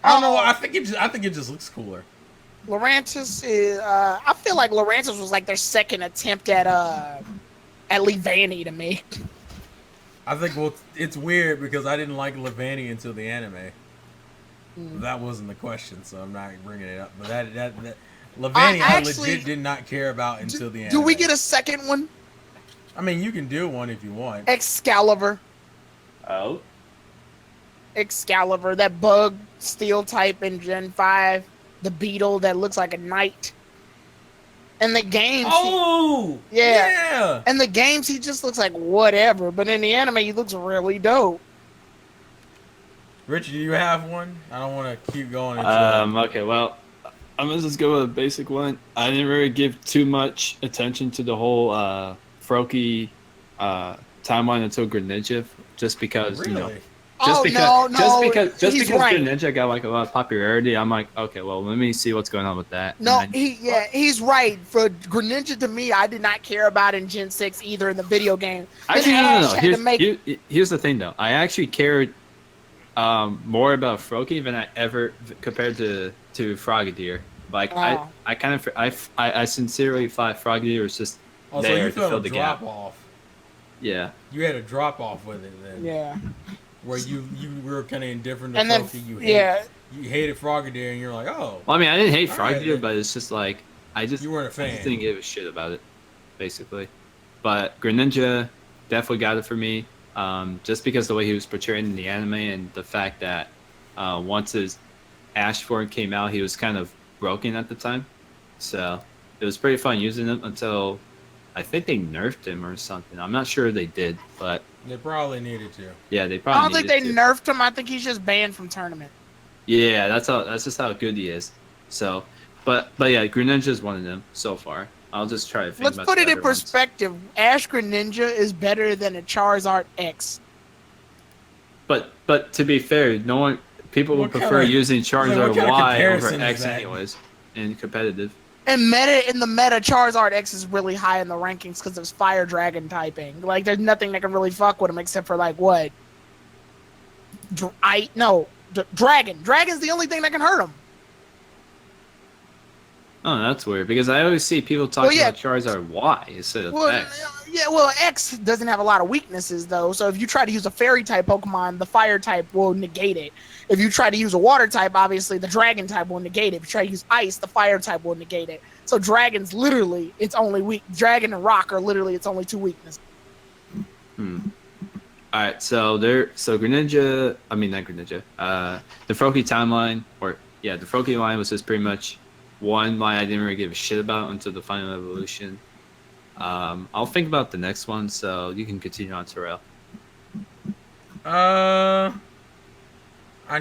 I don't know why. I think it just looks cooler. Lurantis is, I feel like Lurantis was like their second attempt at Leavanny to me. I think, well, it's weird because I didn't like Leavanny until the anime. That wasn't the question, so I'm not bringing it up. But that Leavanny I legit did not care about until the anime. Do we get a second one? I mean, you can do one if you want. Excalibur. Oh. Excalibur, that bug steel type in Gen 5. The beetle that looks like a knight. And the games. Oh! Yeah! And the games, he just looks like whatever. But in the anime, he looks really dope. Richard, do you have one? I don't want to keep going. Okay, well, I'm going to just go with a basic one. I didn't really give too much attention to the whole Froakie timeline until Greninja, just because, really? you know. Just because right. Greninja got like a lot of popularity, I'm like, okay, well, let me see what's going on with that. No, he's right. For Greninja, to me, I did not care about in Gen 6 either in the video game. Actually, no. Here's the thing, though. I actually cared more about Froakie than I ever compared to Frogadier. Like Oh. I kind of I sincerely thought Frogadier was just Oh, so there you to felt fill a the drop gap. off. Yeah. You had a drop off with it then. Yeah. Where you were kind of indifferent to And then Froakie. yeah, You hated Frogadier, and you're like, oh, Well, I mean, I didn't hate all right Frogadier, then. but it's just like You weren't a I just fan. didn't give a shit about it, basically. But Greninja definitely got it for me, just because the way he was portrayed in the anime and the fact that once his Ash form came out, he was kind of broken at the time. So it was pretty fun using him until I think they nerfed him or something. I'm not sure they did, but They probably needed to. yeah, they I probably don't think needed they to. nerfed him. I think he's just banned from tournament. Yeah, that's just how good he is. So, but yeah, Greninja is one of them so far. I'll just try to think Let's about put the it in other ones. perspective. Ash Greninja is better than a Charizard X. But to be fair, no one people What would prefer kinda- using what Charizard kinda Y over comparison is X that? anyways in competitive. And in the meta, Charizard X is really high in the rankings because of his Fire Dragon typing. Like, there's nothing that can really fuck with him except for like what? Dragon. Dragon's the only thing that can hurt him. Oh, that's weird because I always see people talking yeah. about Charizard Y instead of Well, X. yeah. Well, X doesn't have a lot of weaknesses though. So if you try to use a Fairy type Pokemon, the Fire type will negate it. If you try to use a Water type, obviously the Dragon type will negate it. If you try to use Ice, the Fire type will negate it. So Dragon's literally its only weak. Dragon and Rock are literally its only two weaknesses. All right, so Greninja, I mean not Greninja, the Froakie timeline, the Froakie line was just pretty much one line I didn't really give a shit about until the final evolution. I'll think about the next one, so you can continue on, Terrell. I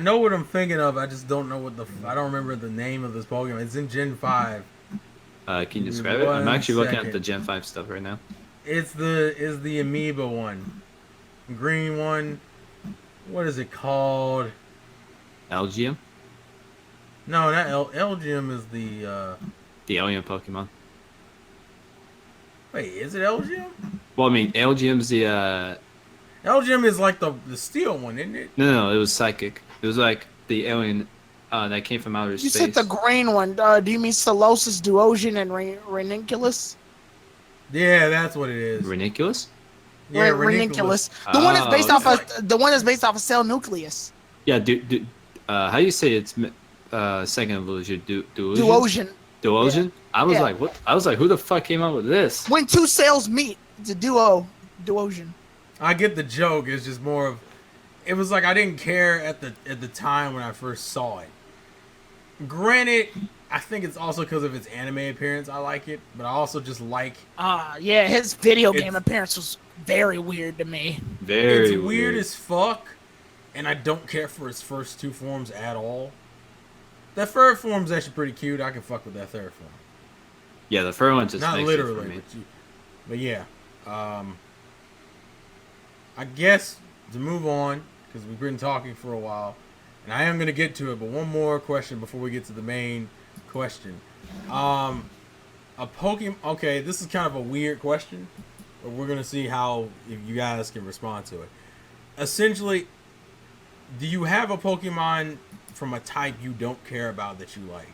know what I'm thinking of. I just don't know I don't remember the name of this Pokemon. It's in Gen 5. Can you describe it? I'm One actually looking at second. the Gen 5 stuff right now. It's the Amoeba one. Green one. What is it called? Elgium, No, not Elgium is the the alien Pokemon. wait, is it Elgium? Well, I mean, Elgium's the Elgium is like the steel one, isn't it? no, it was psychic. It was like the alien that came from outer You space. said the green one. Do you mean Solosis, Duosion, and Ranunculus? Yeah, that's what it is. Ranunculus? Yeah, Ranunculus. The one that's based Oh, off of the one that's based off a cell nucleus. Yeah, how do you say it's second evolution? Duosion? Duosion. Duosion? I was Yeah. like, what? I was like, who the fuck came up with this? When two cells meet, it's a Duosion. I get the joke. It's just more of. It was like I didn't care at the time when I first saw it. Granted, I think it's also because of its anime appearance. I like it, but I also just like. Yeah, his video It's- game appearance was very weird to me. Very It's weird as fuck, and I don't care for its first two forms at all. That third form's actually pretty cute. I can fuck with that third form. Yeah, the first one just Not makes it for literally, me. but yeah. I guess to move on, because we've been talking for a while, and I am going to get to it, but one more question before we get to the main question. A Pokemon... Okay, this is kind of a weird question, but we're going to see how if you guys can respond to it. Essentially, do you have a Pokemon from a type you don't care about that you like?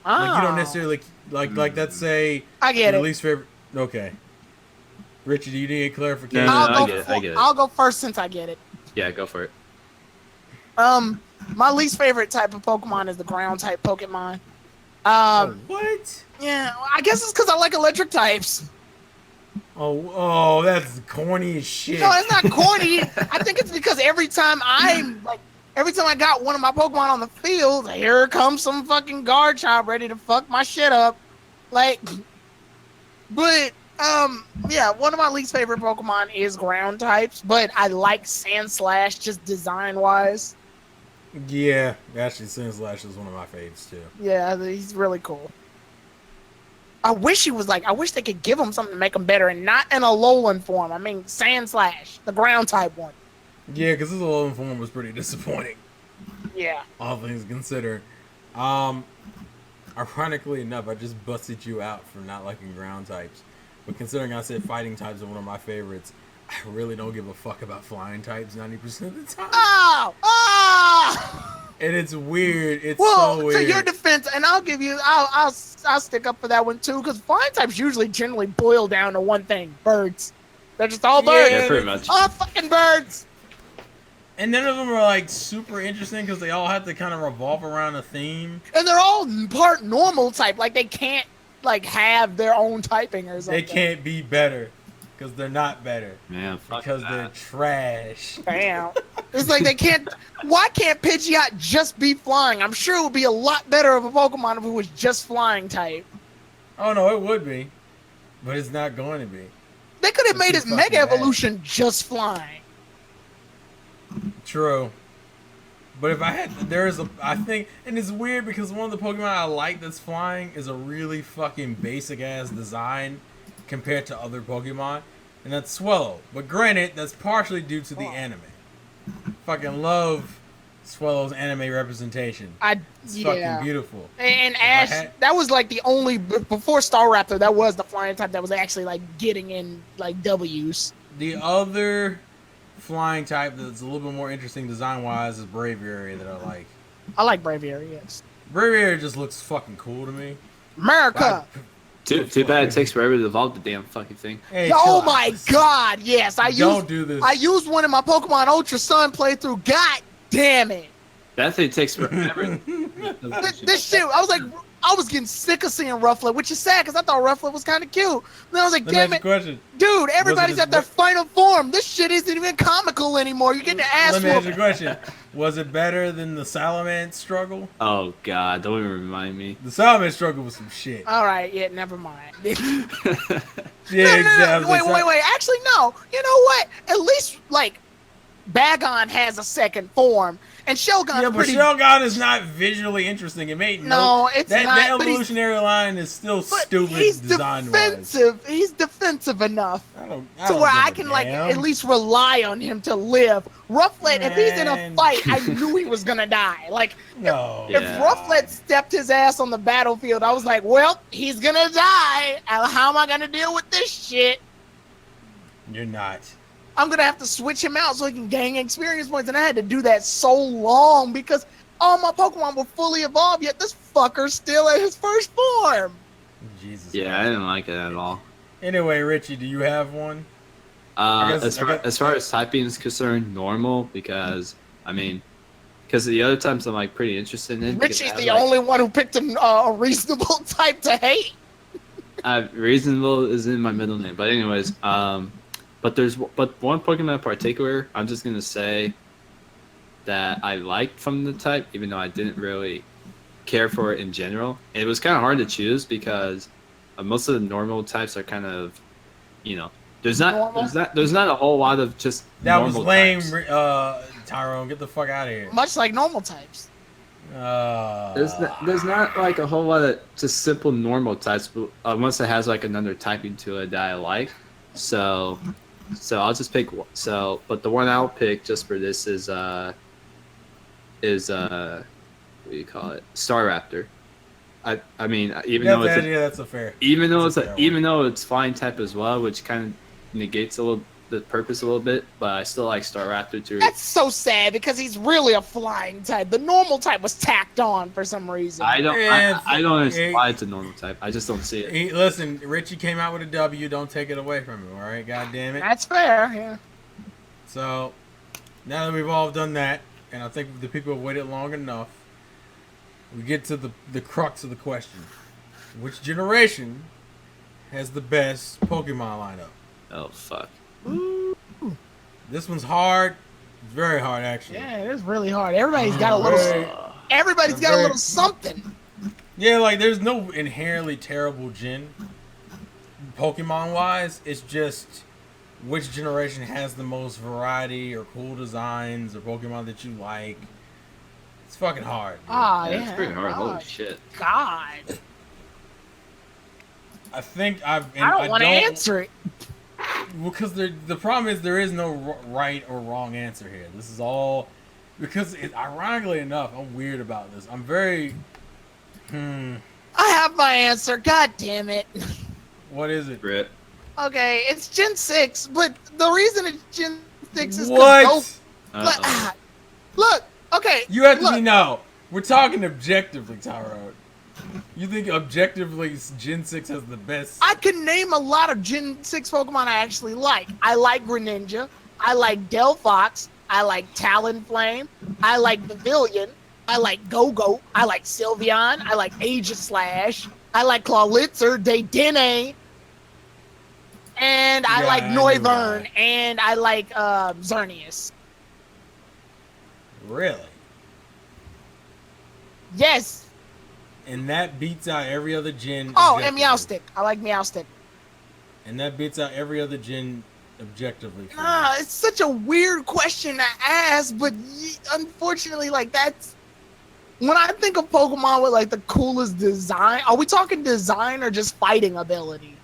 Like, you don't necessarily... Like let's say... I get your it. least favorite... Okay. Richard, do you need clarification? No, I'll I go. get it. I'll go first since I get it. Yeah, go for it. My least favorite type of Pokemon is the ground type Pokemon. What? Yeah, I guess it's because I like electric types. Oh, that's corny as shit. No, it's not corny. I think it's because every time I got one of my Pokemon on the field, here comes some fucking guard child ready to fuck my shit up. Like, but yeah, one of my least favorite Pokemon is ground types, but I like Sandslash just design wise. Yeah, actually, Sandslash is one of my faves too. Yeah, he's really cool. I wish they could give him something to make him better, and not in a Alolan form. I mean, Sandslash, the ground type one. Yeah, because his Alolan form was pretty disappointing, Yeah. all things considered. Ironically enough, I just busted you out for not liking ground types. But considering I said fighting types are one of my favorites, I really don't give a fuck about flying types 90% of the time. Oh! And it's weird. It's Well, so weird. to your defense, and I'll stick up for that one too, because flying types usually generally boil down to one thing: birds. They're just all birds. Yeah, pretty much. All fucking birds. And none of them are like super interesting because they all have to kind of revolve around a theme. And they're all part normal type. Like they can't like have their own typing or something. They can't be better because they're not better. Man, fuck Because that. they're trash. Damn. It's like they can't. Why can't Pidgeot just be flying? I'm sure it would be a lot better of a Pokemon if it was just flying type. Oh no, it would be, but it's not going to be. They could have It's made too his fucking Mega bad. Evolution just flying. True. But if I had, I think, and it's weird because one of the Pokemon I like that's flying is a really fucking basic ass design compared to other Pokemon, and that's Swallow. But granted, that's partially due to the anime. Fucking love Swallow's anime representation. It's fucking beautiful. And Ash, that was like the only before Staraptor. That was the flying type that was actually like getting in like W's. The other flying type that's a little bit more interesting design-wise is Braviary that I like. I like Braviary. Yes. Braviary just looks fucking cool to me. America. Too bad it takes forever to evolve the damn fucking thing. Hey, Oh chill my out. God! Yes, Don't do this. I used one in my Pokemon Ultra Sun playthrough. God damn it! That thing takes forever. This shit, I was getting sick of seeing Rufflet, which is sad because I thought Rufflet was kind of cute. Then I was like, Let me ask damn you a it, question. dude! Everybody's this- at their final form. This shit isn't even comical anymore. You're getting the ass Let me ask you a whooped. question. Was it better than the Salamence struggle? Oh god, don't even remind me. The Salamence struggle was some shit. All right, yeah, never mind. Yeah, No, exactly. wait. Actually, no. You know what? At least like Bagon has a second form, and Shogun's Yeah, but pretty. Shogun is not visually interesting. It made No, it's that, not, That but he's- evolutionary line is still But stupid he's design-wise. defensive. He's defensive enough I don't to where give I a can like damn. at least rely on him to live. Rufflet, if he's in a Man. fight, I knew he was gonna die. Like No. Yeah. if Rufflet stepped his ass on the battlefield, I was like, well, he's gonna die. How am I gonna deal with this shit? You're not. I'm gonna have to switch him out so he can gain experience points, and I had to do that so long because all my Pokemon were fully evolved, yet this fucker's still at his first form. Jesus. Yeah, I Christ. didn't like it at all. Anyway, Richie, do you have one? I guess- As far as typing is concerned, normal because the other times I'm like pretty interested in. because Richie's I have, the like, only one who picked a reasonable type to hate. Reasonable is in my middle name, but anyways, but one Pokemon in particular, I'm just gonna say that I liked from the type, even though I didn't really care for it in general. And it was kind of hard to choose because most of the normal types are kind of, there's not a whole lot of just That was normal lame, types. Tyrone. Get the fuck out of here. Much like normal types. There's not like a whole lot of just simple normal types, unless it has like another typing to it that I like. So I'll just pick. But the one I'll pick just for this is what do you call it? Staraptor. I mean, That's a fair. even though That's a fair one. even though it's flying type as well, which kind of negates the purpose a little bit, but I still like Staraptor too. That's so sad because he's really a flying type. The normal type was tacked on for some reason. I don't understand Yeah. why it's a normal type. I just don't see it. Listen, Richie came out with a W. Don't take it away from him. All right, God damn it. That's fair, yeah. So now that we've all done that, and I think the people have waited long enough, we get to the crux of the question: which generation has the best Pokemon lineup? Oh fuck. This one's hard. It's very hard, actually. Yeah, it is really hard. Everybody's got a little. Very- Everybody's got a very- little something. Yeah, like there's no inherently terrible gen, Pokemon wise. It's just which generation has the most variety or cool designs or Pokemon that you like. It's fucking hard. dude. Ah, Yeah, yeah. it's pretty hard. Oh, Holy shit. God. I think I've. I don't want to answer it. Because the problem is there is no right or wrong answer here. This is all because ironically enough, I'm weird about this. I'm very. I have my answer. God damn it. What is it? Rip. Okay, it's Gen 6, but the reason it's Gen 6 is What? Look, Okay, You have to look, be no. We're talking objectively, Tyrone. You think objectively Gen 6 has the best? I can name a lot of Gen 6 Pokemon I actually like. I like Greninja. I like Delphox. I like Talonflame. I like Pavilion. I like Go-Go. I like Sylveon. I like Aegislash. I like Clawitzer, Dedenne. And I Yeah, like I knew Noivern. that. And I like Xerneas. Really? Yes. And that beats out every other gen. Oh, and objectively. Meowstic. I like Meowstic. And that beats out every other gen objectively. For Nah, me. it's such a weird question to ask, but unfortunately, like that's when I think of Pokemon with like the coolest design. Are we talking design or just fighting ability?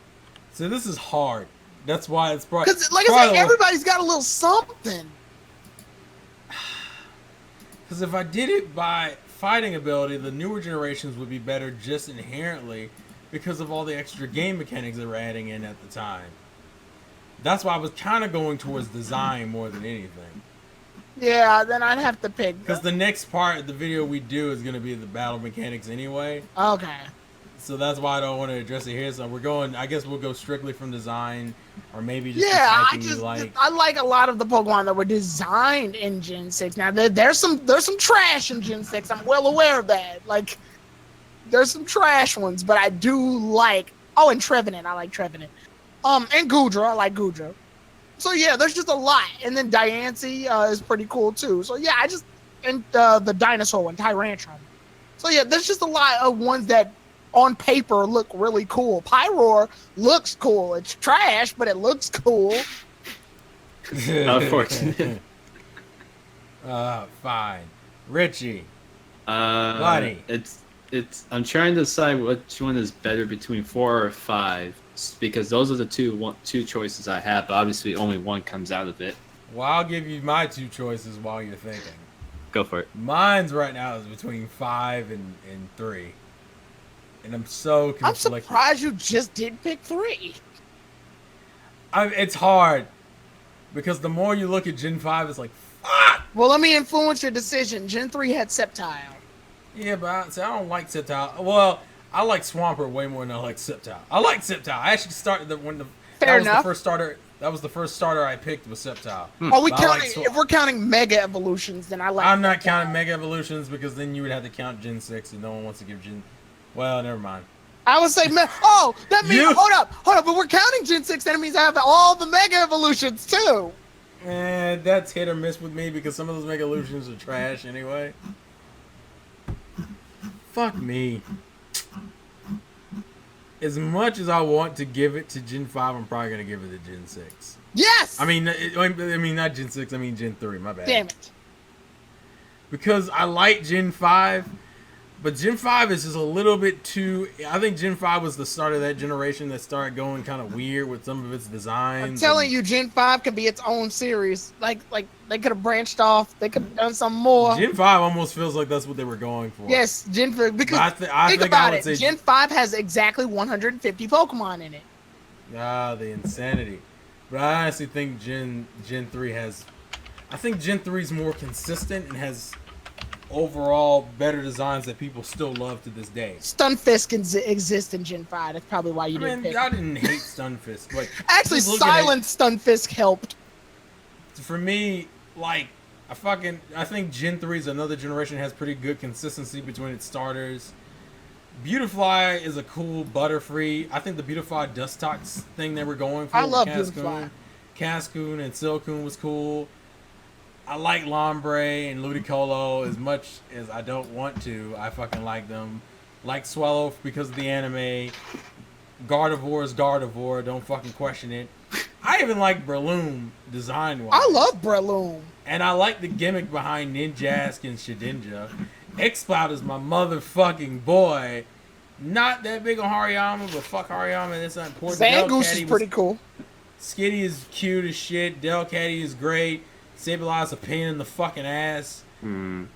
So this is hard. That's why it's probably. Because, like I said, everybody's got a little something. Because if I did it by fighting ability, the newer generations would be better just inherently because of all the extra game mechanics they were adding in at the time. That's why I was kind of going towards design more than anything. Yeah, then I'd have to pick. Because the next part of the video we do is going to be the battle mechanics anyway. Okay. So that's why I don't want to address it here. So we're going, I guess we'll go strictly from design or maybe just Yeah, the typing you like. I like a lot of the Pokemon that were designed in Gen 6. Now there's some trash in Gen 6. I'm well aware of that. Like there's some trash ones, but I do like and Trevenant. I like Trevenant. And Goodra. I like Goodra. So yeah, there's just a lot. And then Diancie is pretty cool too. So yeah, and the dinosaur one, Tyrantrum. So yeah, there's just a lot of ones that on paper look really cool. Pyroar looks cool. It's trash, but it looks cool. Unfortunate. Fine. Richie. Buddy. It's. I'm trying to decide which one is better between 4 or 5 because those are the two choices I have. But obviously, only one comes out of it. Well, I'll give you my two choices while you're thinking. Go for it. Mine's right now is between 5 and 3. And I'm so conflicted. I'm surprised you just did pick 3. It's hard. Because the more you look at Gen 5, it's like, fuck! Well, let me influence your decision. Gen 3 had Sceptile. Yeah, but I don't like Sceptile. Well, I like Swampert way more than I like Sceptile. I like Sceptile. I actually started that was the first starter. That was the first starter I picked was Sceptile. Are we counting? If we're counting Mega Evolutions, then I like. I'm not counting Mega Evolutions because then you would have to count Gen 6, and no one wants to give Gen. Well, never mind. I would say, that means hold up, but we're counting Gen 6. That means I have all the Mega Evolutions too. And that's hit or miss with me because some of those Mega Evolutions are trash anyway. Fuck me. As much as I want to give it to Gen 5, I'm probably going to give it to Gen 6. Yes! I mean, not Gen 6, I mean Gen 3, my bad. Damn it. Because I like Gen 5, but Gen 5 is just a little bit too... I think Gen 5 was the start of that generation that started going kind of weird with some of its designs. I'm telling you, Gen 5 could be its own series. Like they could have branched off. They could have done some more. Gen 5 almost feels like that's what they were going for. Yes, Gen 5. Because I think think about I would it. say Gen 5 has exactly 150 Pokemon in it. The insanity. But I honestly think Gen 3 has... I think Gen 3 is more consistent and has overall better designs that people still love to this day. Stunfisk can exist in Gen 5. That's probably why you didn't pick I it. didn't hate Stunfisk. Like, Actually, Silent Stunfisk helped. For me, like, I think Gen 3 is another generation that has pretty good consistency between its starters. Beautifly is a cool Butterfree. I think the Beautifly Dustox thing they were going for. I love Cascoon. Beautifly. Cascoon and Silcoon was cool. I like Lombre and Ludicolo as much as I don't want to. I fucking like them. Like Swallow because of the anime. Gardevoir is Gardevoir. Don't fucking question it. I even like Breloom design-wise. I love Breloom. And I like the gimmick behind Ninjask and Shedinja. X-Cloud is my motherfucking boy. Not that big on Hariyama, but fuck Hariyama, that's not important. Zangoose is pretty cool. Skitty is cute as shit. Delcatty is great. Sableye a pain in the fucking ass. And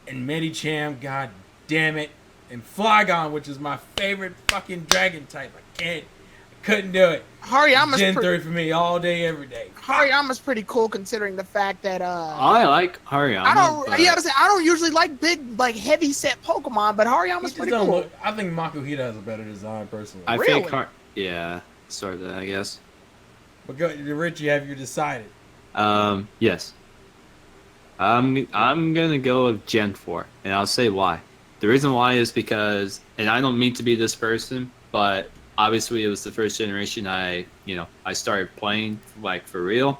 Medicham, god damn it. And Flygon, which is my favorite fucking dragon type. I Couldn't do it. Hariyama's Gen 3 for me all day, every day. Hariyama's pretty cool considering the fact that I like Hariyama. I don't usually like big like heavy set Pokemon, but Hariyama's pretty cool. I think Makuhita has a better design personally. I Really? think yeah, sort of, I guess. But go, Richie, have you decided? Yes. I'm gonna go with Gen 4, and I'll say why. The reason why is because, and I don't mean to be this person, but obviously it was the first generation I started playing like for real.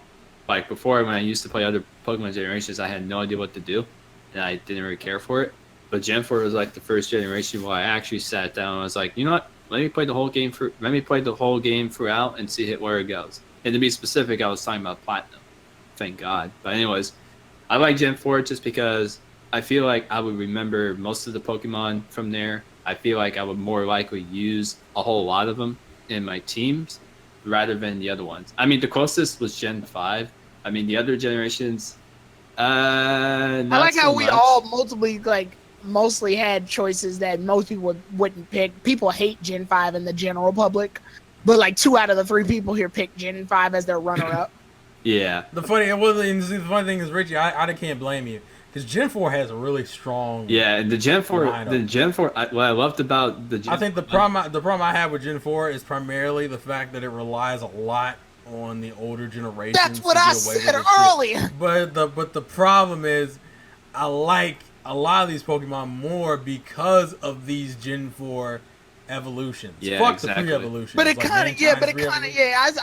Like before, when I used to play other Pokemon generations, I had no idea what to do, and I didn't really care for it. But Gen 4 was like the first generation where I actually sat down and was like, you know what? Let me play the whole game throughout and see where it goes. And to be specific, I was talking about Platinum. Thank God. But anyways, I like Gen 4 just because I feel like I would remember most of the Pokemon from there. I feel like I would more likely use a whole lot of them in my teams rather than the other ones. I mean, the closest was Gen 5. I mean, the other generations, I like how we all mostly had choices that most people wouldn't pick. People hate Gen 5 in the general public, but like 2 out of the 3 people here pick Gen 5 as their runner-up. Yeah. The funny thing is, Richie, I can't blame you. Because Gen 4 has a really strong. Yeah, and the Gen 4, what I loved about the Gen I think the problem I have with Gen 4 is primarily the fact that it relies a lot on the older generations. That's what I said earlier. But the problem is, I like a lot of these Pokemon more because of these Gen 4 evolutions. Yeah, Fuck exactly. the pre-evolutions. But it kind of,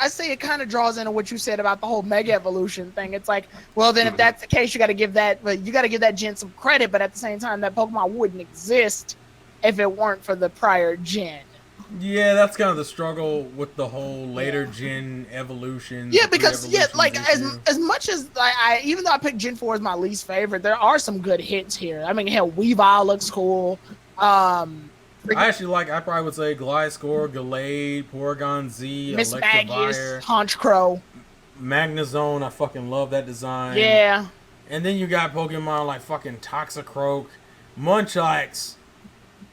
I say it kind of draws into what you said about the whole mega evolution thing. It's like, well, then if that's the case, you got to give that gen some credit, but at the same time, that Pokemon wouldn't exist if it weren't for the prior gen. Yeah, that's kind of the struggle with the whole later gen evolution. Yeah, because like as much as I even though I picked Gen 4 as my least favorite, there are some good hits here. I mean, hell, Weavile looks cool. I probably would say Gliscor, Gallade, Porygon Z, Miss Electivire, Honchkrow, Magnezone. I fucking love that design. Yeah. And then you got Pokemon like fucking Toxicroak, Munchlax.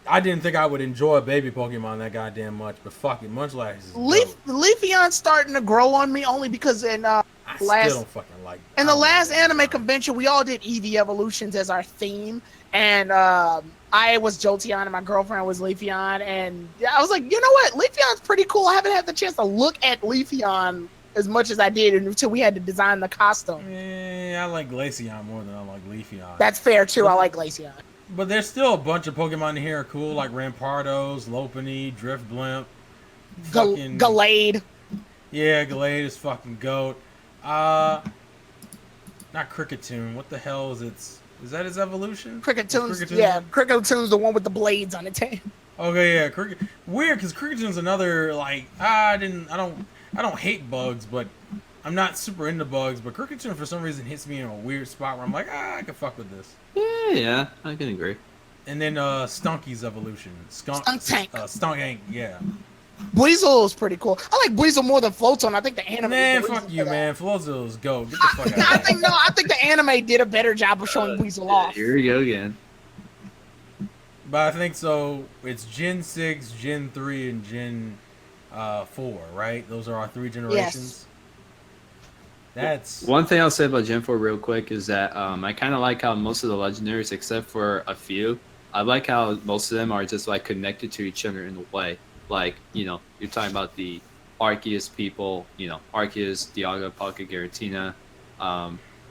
I didn't think I would enjoy a baby Pokemon that goddamn much, but fuck it, Munchlax is Leafeon's starting to grow on me only because in I still don't fucking like in the last anime convention we all did Eevee evolutions as our theme, and I was Jolteon and my girlfriend was Leafeon, and I was like, you know what, Leafeon's pretty cool. I haven't had the chance to look at Leafeon as much as I did until we had to design the costume. Yeah, I like Glaceon more than I like Leafeon. That's fair too. I like Glaceon. But there's still a bunch of Pokemon in here are cool, like Rampardos, Lopunny, Driftblimp, Gallade. Yeah, Gallade is fucking goat. Not Cricketune. What the hell is its? Is that its evolution? Cricketune? Yeah, Cricketune the one with the blades on its head. Okay, yeah, weird because Cricketune another like I don't hate bugs, but I'm not super into bugs. But Cricketune for some reason hits me in a weird spot where I'm like, I can fuck with this. Yeah, I can agree. And then Stunky's evolution, Stunk-Tank, yeah. Weasel is pretty cool. I like Weasel more than Floatzel. I think the anime. Man, fuck you, man. Floatzel's go. Get the fuck out. I think the anime did a better job of showing Weasel off. Here we go again. But I think so. It's Gen 6, Gen 3, and Gen 4, right? Those are our 3 generations. Yes. That's one thing I'll say about Gen 4 real quick is that I kind of like how most of the legendaries, except for a few, I like how most of them are just like connected to each other in a way. Like, you're talking about the Arceus people, Arceus, Dialga, Palkia, Giratina,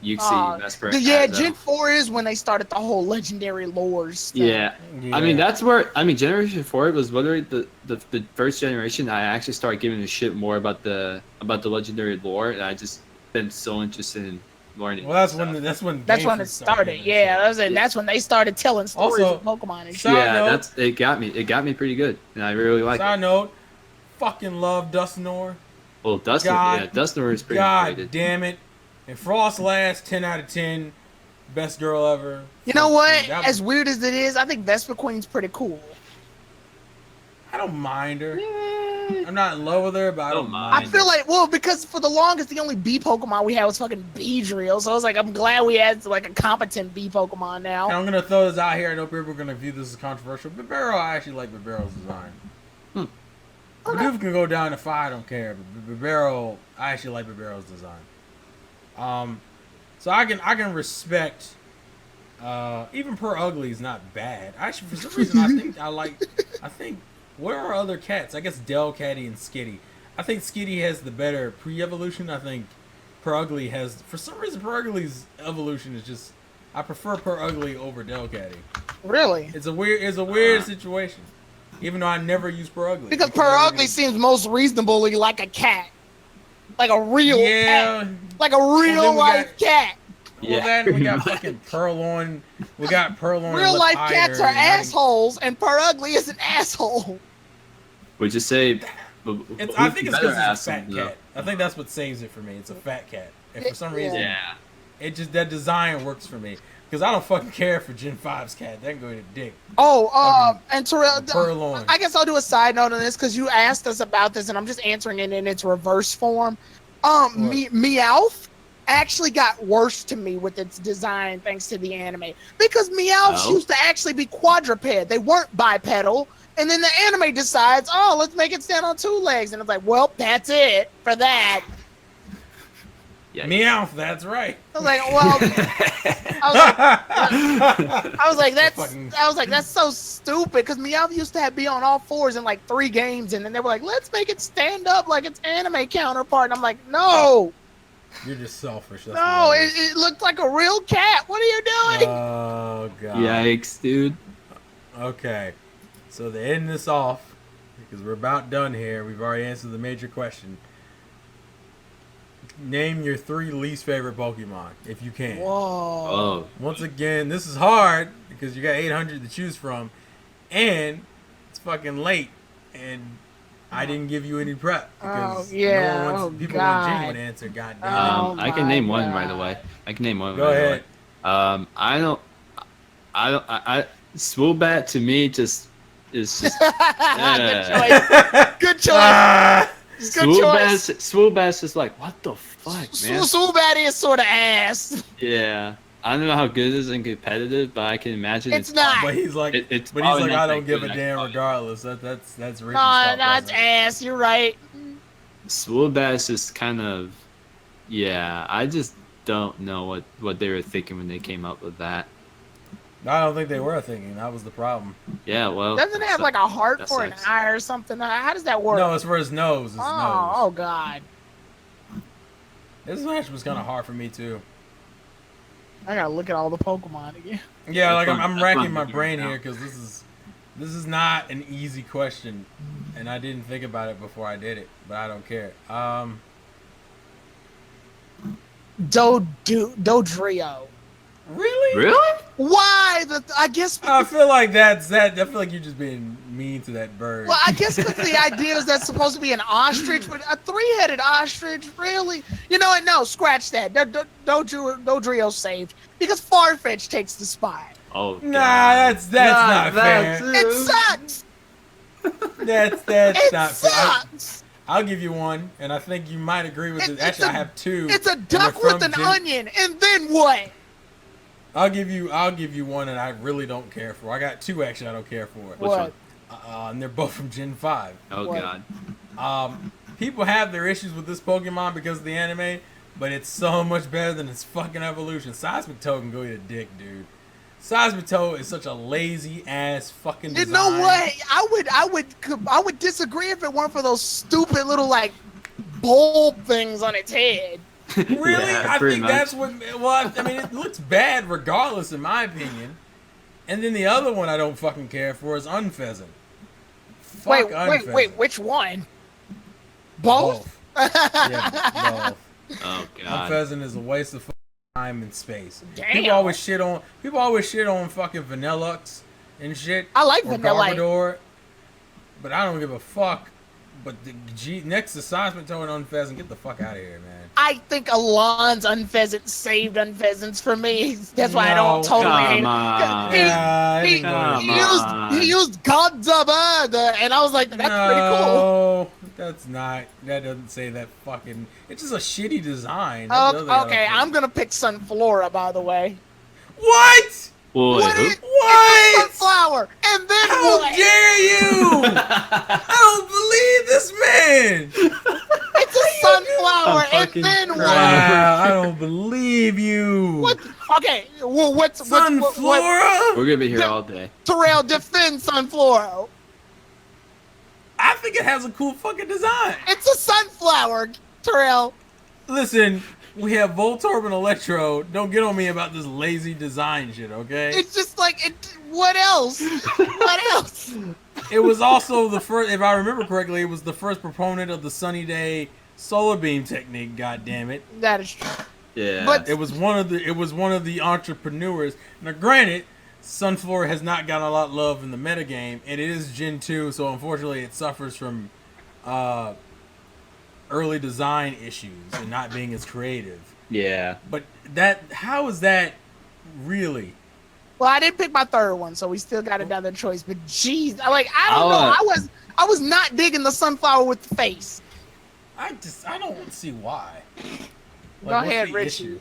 Uxie, Vesper. Yeah, Gen 4 is when they started the whole legendary lores thing. Yeah. I mean, that's where, Generation 4 was literally the first generation I actually started giving a shit more about the legendary lore, and I just been so interested in learning. Well, that's when it started. Yeah, that's when they started telling stories of Pokemon and shit. Yeah, it got me pretty good, and I really like it. Side note, fucking love Dusknoir. Well, Dusknoir is pretty God damn it. And Frost last 10 out of 10. Best girl ever. You know what? As weird as it is, I think Vesper Queen's pretty cool. I don't mind her. I'm not in love with her, but I don't mind. I feel like, because for the longest, the only bee Pokemon we had was fucking Beedrill. So I was like, I'm glad we had like a competent bee Pokemon now. And I'm going to throw this out here. I know people are going to view this as controversial. Bibarel, I actually like Bibarel's design. Bidoof can go down to 5, I don't care. But Bibarel, I actually like Bibarel's design. So I can respect. Even Per Ugly is not bad. Actually, for some reason, I think where are other cats? I guess Delcatty and Skitty. I think Skitty has the better pre-evolution. I think Per Ugly has, for some reason, Per Ugly's evolution is just. I prefer Per Ugly over Delcatty. Really? It's a weird situation. Even though I never use Per Ugly. Because Per Ugly seems most reasonably like a cat. Like a real cat. Like a real life cat. Well, then we got fucking Purloin. We got Purloin. Real life cats are assholes, and Per Ugly is an asshole. Would you say? I think it's because it's a fat cat. I think that's what saves it for me. It's a fat cat, and for some reason, it just that design works for me. Because I don't fucking care for Gen 5's cat. That can go to dick. And Terrell, Purloin. I guess I'll do a side note on this because you asked us about this, and I'm just answering it in its reverse form. Meowth actually got worse to me with its design thanks to the anime. Because Meowths used to actually be quadruped. They weren't bipedal. And then the anime decides, let's make it stand on 2 legs. And it's like, well, that's it for that. Yeah. Meowth, that's right. I was like, well, I was like, that's so stupid because Meowth used to be on all 4s in like 3 games, and then they were like, let's make it stand up like its anime counterpart. And I'm like, no. You're just selfish. That's no, it looked like a real cat. What are you doing? Oh god. Yikes, dude. Okay, so to end this off, because we're about done here, we've already answered the major question. Name your 3 least favorite Pokemon, if you can. Whoa. Once again, this is hard because you got 800 to choose from, and it's fucking late, and I didn't give you any prep because people want a genuine answer. Goddamn. I can name one right away. I can name one. Go ahead. Swobat to me is just Good choice. Swobat's just like, what the fuck, man? Swobat is sort of ass. Yeah. I don't know how good it is in competitive, but I can imagine it's not. But he's like, I don't give a damn regardless. That's really no, it's ass. You're right. Swobat's just kind of, I just don't know what they were thinking when they came up with that. I don't think they were thinking. That was the problem. Yeah, well. Doesn't it have like a heart for an eye or something? How does that work? No, it's for his nose. Oh, God. This match was kind of hard for me, too. I gotta look at all the Pokemon again. Yeah, like I'm racking my brain here because this is not an easy question, and I didn't think about it before I did it, but I don't care. Dodrio. Really? Why? I guess. I feel like that's that. I feel like you're just being mean to that bird. Well, I guess because the idea is that's supposed to be an ostrich, but a 3-headed ostrich, really? You know what? No, scratch that. Dodrio saved because Farfetch takes the spot. Oh, God. Nah, that's not fair. It sucks. That's not fair. Sucks. I'll give you one, and I think you might agree with it. Actually, I have 2. It's a duck with an onion, and then what? I'll give you one, and I really don't care for. I got 2 actually. I don't care for. What? And they're both from Gen 5. Oh what? God. People have their issues with this Pokemon because of the anime, but it's so much better than its fucking evolution. Seismic Toe can go eat a dick, dude. Seismic Toe is such a lazy ass fucking design. You know what? I would disagree if it weren't for those stupid little like bulb things on its head. Really? Yeah, I think much. that's what. Well, I mean, it looks bad regardless, in my opinion. And then the other one I don't fucking care for is Unpheasant. Wait, which one? Both? Yeah, both. Oh God. Unpheasant is a waste of fucking time and space. Damn. People always shit on fucking Vanillux and shit. I like or Vanillite. Garbodor, but I don't give a fuck. But next to Seismic Toe and Unpheasant, get the fuck out of here, man. I think Alon's Unpheasant saved Unpheasants for me. That's why I don't totally hate Come He used Gods of Earth, and I was like, that's pretty cool. That doesn't say that fucking. It's just a shitty design. Okay, I'm gonna pick Sunflora, by the way. What? Boy, What? What? Sunflower, and then How what? dare you? I don't believe this saying. It's a sunflower, I'm and fucking then what? Wow, I don't believe you. What? Okay, well, what? Sunflora? We're gonna be here all day. Terrell, defend Sunflora. I think it has a cool fucking design. It's a sunflower, Terrell. Listen, we have Voltorb and Electro. Don't get on me about this lazy design shit, okay? It's just like it. What else? What else? It was also the first, if I remember correctly, it was the first proponent of the Sunny Day solar beam technique. God damn it! That is true. Yeah. But- It was one of the entrepreneurs. Now, granted, Sunflora has not gotten a lot of love in the metagame, and it is Gen 2, so unfortunately, it suffers from early design issues and not being as creative. yeah. But how is that really? Well, I didn't pick my third one, so we still got another choice. But jeez, I don't I'll, know. I was not digging the sunflower with the face. I don't see why. Go ahead, Richie.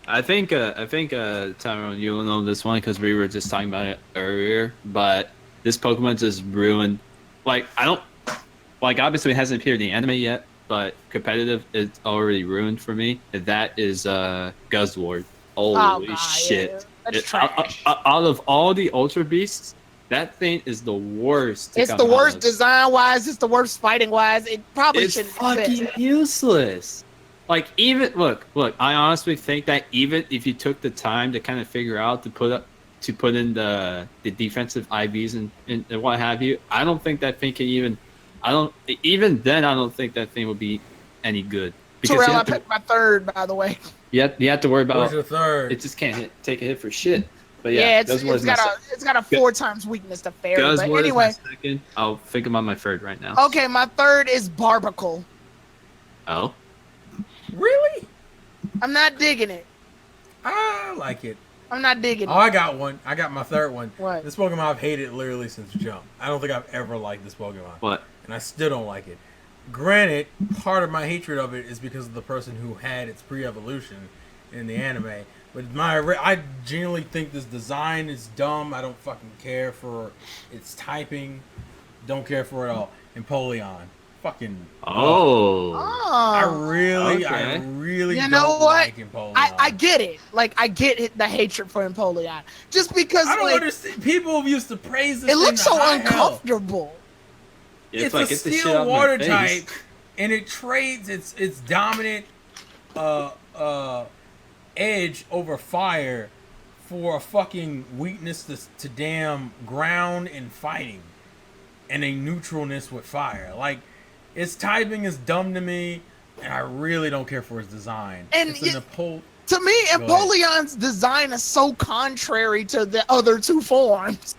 I think Tyrone, you'll know this one because we were just talking about it earlier. But this Pokemon just ruined. Like obviously it hasn't appeared in the anime yet, but competitive is already ruined for me. And that is Guzzlord. Holy God, shit! yeah. That's trash. Out of all the Ultra Beasts, that thing is the worst. It's the worst design wise. It's the worst fighting wise. It probably It's shouldn't fucking exist. useless. Like even look. I honestly think that even if you took the time to kind of figure out to put in the defensive IVs and what have you, I don't think that thing can even. I don't think that thing would be any good. Terrell, I picked my third, by the way. You have to worry about. Where's your third? It just can't take a hit for shit. But Yeah, Guzzlord's it's got a 4 times weakness to fairy. But Guzzlord anyway, is my second. I'll think about my third right now. okay, my third is Barbacle. Oh. Really? I'm not digging it. I like it. I'm not digging Oh, it. I got one. I got my third one. What? This Pokemon I've hated literally since Jump. I don't think I've ever liked this Pokemon. What? And I still don't like it. Granted, part of my hatred of it is because of the person who had its pre-evolution in the anime. But I genuinely think this design is dumb. I don't fucking care for its typing. Don't care for it all. Empoleon. Fucking. Oh. I Oh. really You don't know what? like Empoleon. I get it. Like, I get the hatred for Empoleon. Just because, I don't like, understand. People used to praise this it thing looks to so high hell. uncomfortable. It's like, a get the shit steel out of my water face. type, and it trades its dominant edge over fire for a fucking weakness to damn ground and fighting, and a neutralness with fire. Like, its typing is dumb to me, and I really don't care for its design. And it's To me, Empoleon's design is so contrary to the other two forms.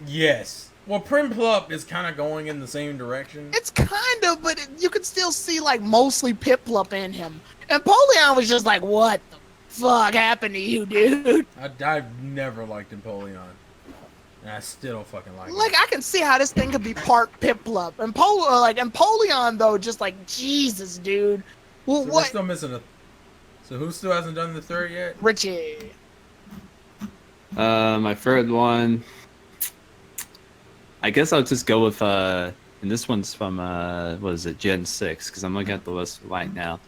Yes. Well, Primplup is kind of going in the same direction. It's kind of, but you can still see, like, mostly Piplup in him. Empoleon was just like, what the fuck happened to you, dude? I've never liked Empoleon. And I still don't fucking like Like, it. I can see how this thing could be part Piplup. Empoleon, though, just like, Jesus, dude. Well, So we're what? still missing So who still hasn't done the third yet? Richie. My third one. I guess I'll just go with and this one's from what is it, Gen 6? Because I'm looking at the list right now.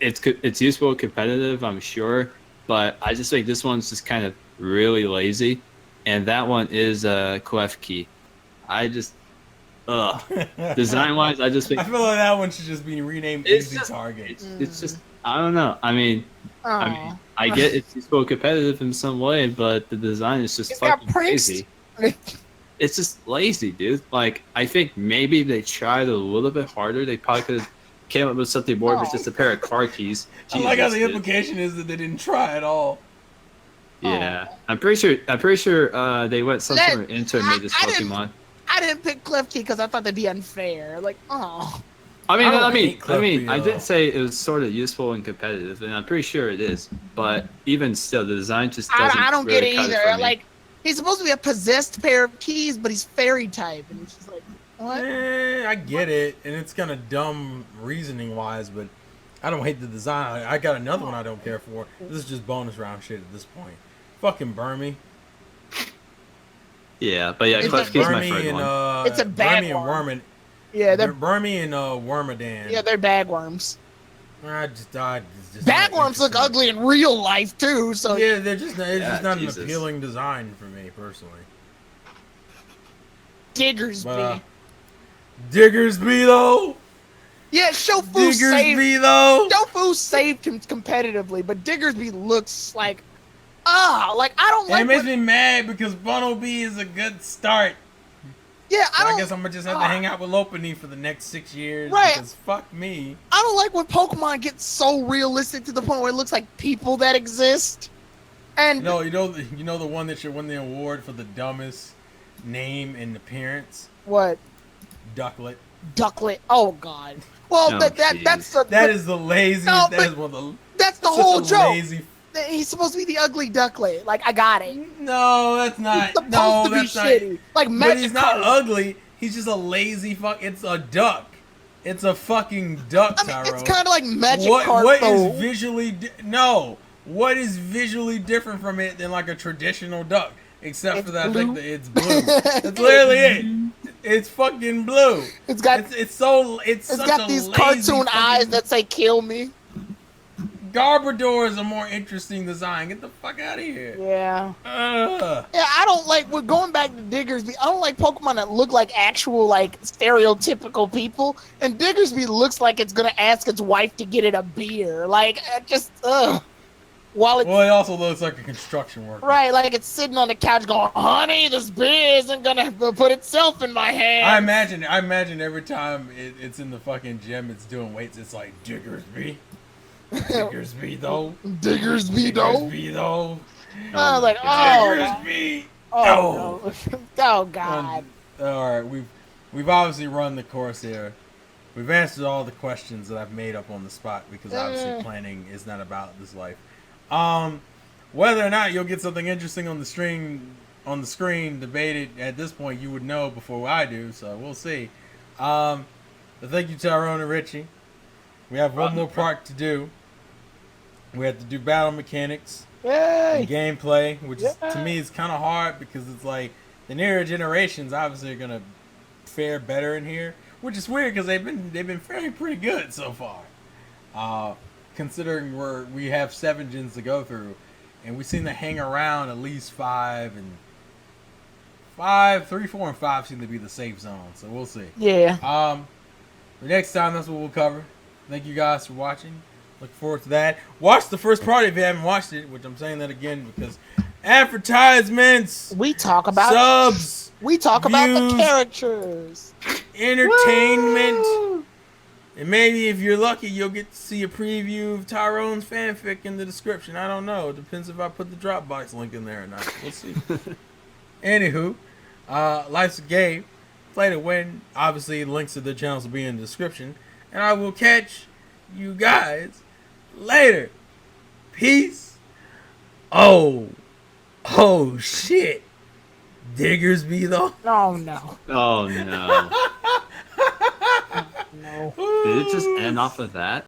It's useful competitive, I'm sure, but I just think this one's just kind of really lazy, and that one is Klefki. I just design wise, I just think I feel like that one should just be renamed It's Easy just- Target. it's just I don't know. I mean, Oh. I get it's useful competitive in some way, but the design is just It's got fucking Prince. lazy. It's just lazy, dude. Like, I think maybe if they tried a little bit harder, they probably could have came up with something more than Oh. just a pair of car keys. I like how Jesus, the dude. implication is that they didn't try at all. Yeah, I'm pretty sure they went some sort of intern I- made this I didn't- Pokemon. I didn't pick Klefki because I thought that'd be unfair. Like, oh. I mean, I don't I mean, hate Klefki, I though. did say it was sort of useful and competitive, and I'm pretty sure it is. But even still, the design just doesn't. I don't really get it cut either. for me. Like, he's supposed to be a possessed pair of keys, but he's fairy type, and it's just like, what? I get it, and it's kind of dumb reasoning wise, but I don't hate the design. I got another one I don't care for. This is just bonus round shit at this point. Fucking burn me. Yeah, but yeah, It's Klefki's a- my Burmy third and one. It's a Burmy and bagworm. Wormad. Yeah, they're Burmy and Wormadan. yeah, they're bagworms. I just died. Just not Bagworms look interesting. ugly in real life too. So Yeah, they're just it's Yeah, just not Jesus. an appealing design for me personally. Diggersby. But Diggersby though. Yeah, Shofu saved. Diggersby though. Shofu saved him competitively, but Diggersby looks like like I don't And like. it makes What, me mad because Bunnelby is a good start. yeah, So I don't. guess I'm gonna just have to hang out with Lopunny for the next 6 years Right. because fuck me. I don't like when Pokemon get so realistic to the point where it looks like people that exist. And You know the one that should win the award for the dumbest name and appearance. what? Ducklet. Ducklet. Oh God. Well, Oh, that's the That is the laziest. No, that but is one of the. that's the such whole a joke. Lazy. He's supposed to be the ugly ducklet. Like I got it. No, that's not. He's supposed No, to be that's not. shitty. Like But he's not Magikarp. ugly. He's just a lazy fuck. It's a duck. It's a fucking duck, I mean, Tyrone. it's kind of like Magikarp. What though. is visually no? What is visually different from it than like a traditional duck? Except It's for that blue. thing that it's blue. That's literally it. It's fucking blue. It's got It's such got a these lazy cartoon fucking- eyes that say "kill me." Garbodor is a more interesting design. Get the fuck out of here. Yeah. Ugh. Yeah, I don't like. We're going back to Diggersby. I don't like Pokemon that look like actual, like stereotypical people. And Diggersby looks like it's gonna ask its wife to get it a beer. Like, just while it's Well, it also looks like a construction worker. right, like it's sitting on the couch going, "Honey, this beer isn't gonna put itself in my hand." I imagine every time it's in the fucking gym, it's doing weights. It's like Diggersby. Diggersby though. Diggersby though. Diggersby though. I was like, oh, Diggersby. oh, no. Oh God. All right, we've obviously run the course here. We've answered all the questions that I've made up on the spot because obviously planning is not about this life. Whether or not you'll get something interesting on the screen debated at this point, you would know before I do. So we'll see. But thank you, Tyrone and Richie. We have one more part to do. We have to do battle mechanics. Yay. And gameplay, which is, to Yeah. me is kind of hard because it's like the newer generations obviously are gonna fare better in here, which is weird because they've been faring pretty good so far. Considering we have 7 gens to go through, and we seem to hang around at least 5 and 3, 4, and 5 seem to be the safe zone. So we'll see. Yeah. The next time that's what we'll cover. Thank you guys for watching. Look forward to that. Watch the first part if you haven't watched it, which I'm saying that again because advertisements, We talk about subs, We talk about the views, characters. entertainment, Woo! and maybe if you're lucky, you'll get to see a preview of Tyrone's fanfic in the description. I don't know. It depends if I put the Dropbox link in there or not. We'll see. Anywho, life's a game. Play to win. Obviously, links to the channels will be in the description. And I will catch you guys later. Peace. Oh shit. Diggersby though. Oh no. Oh no! No. Did it just end off of that?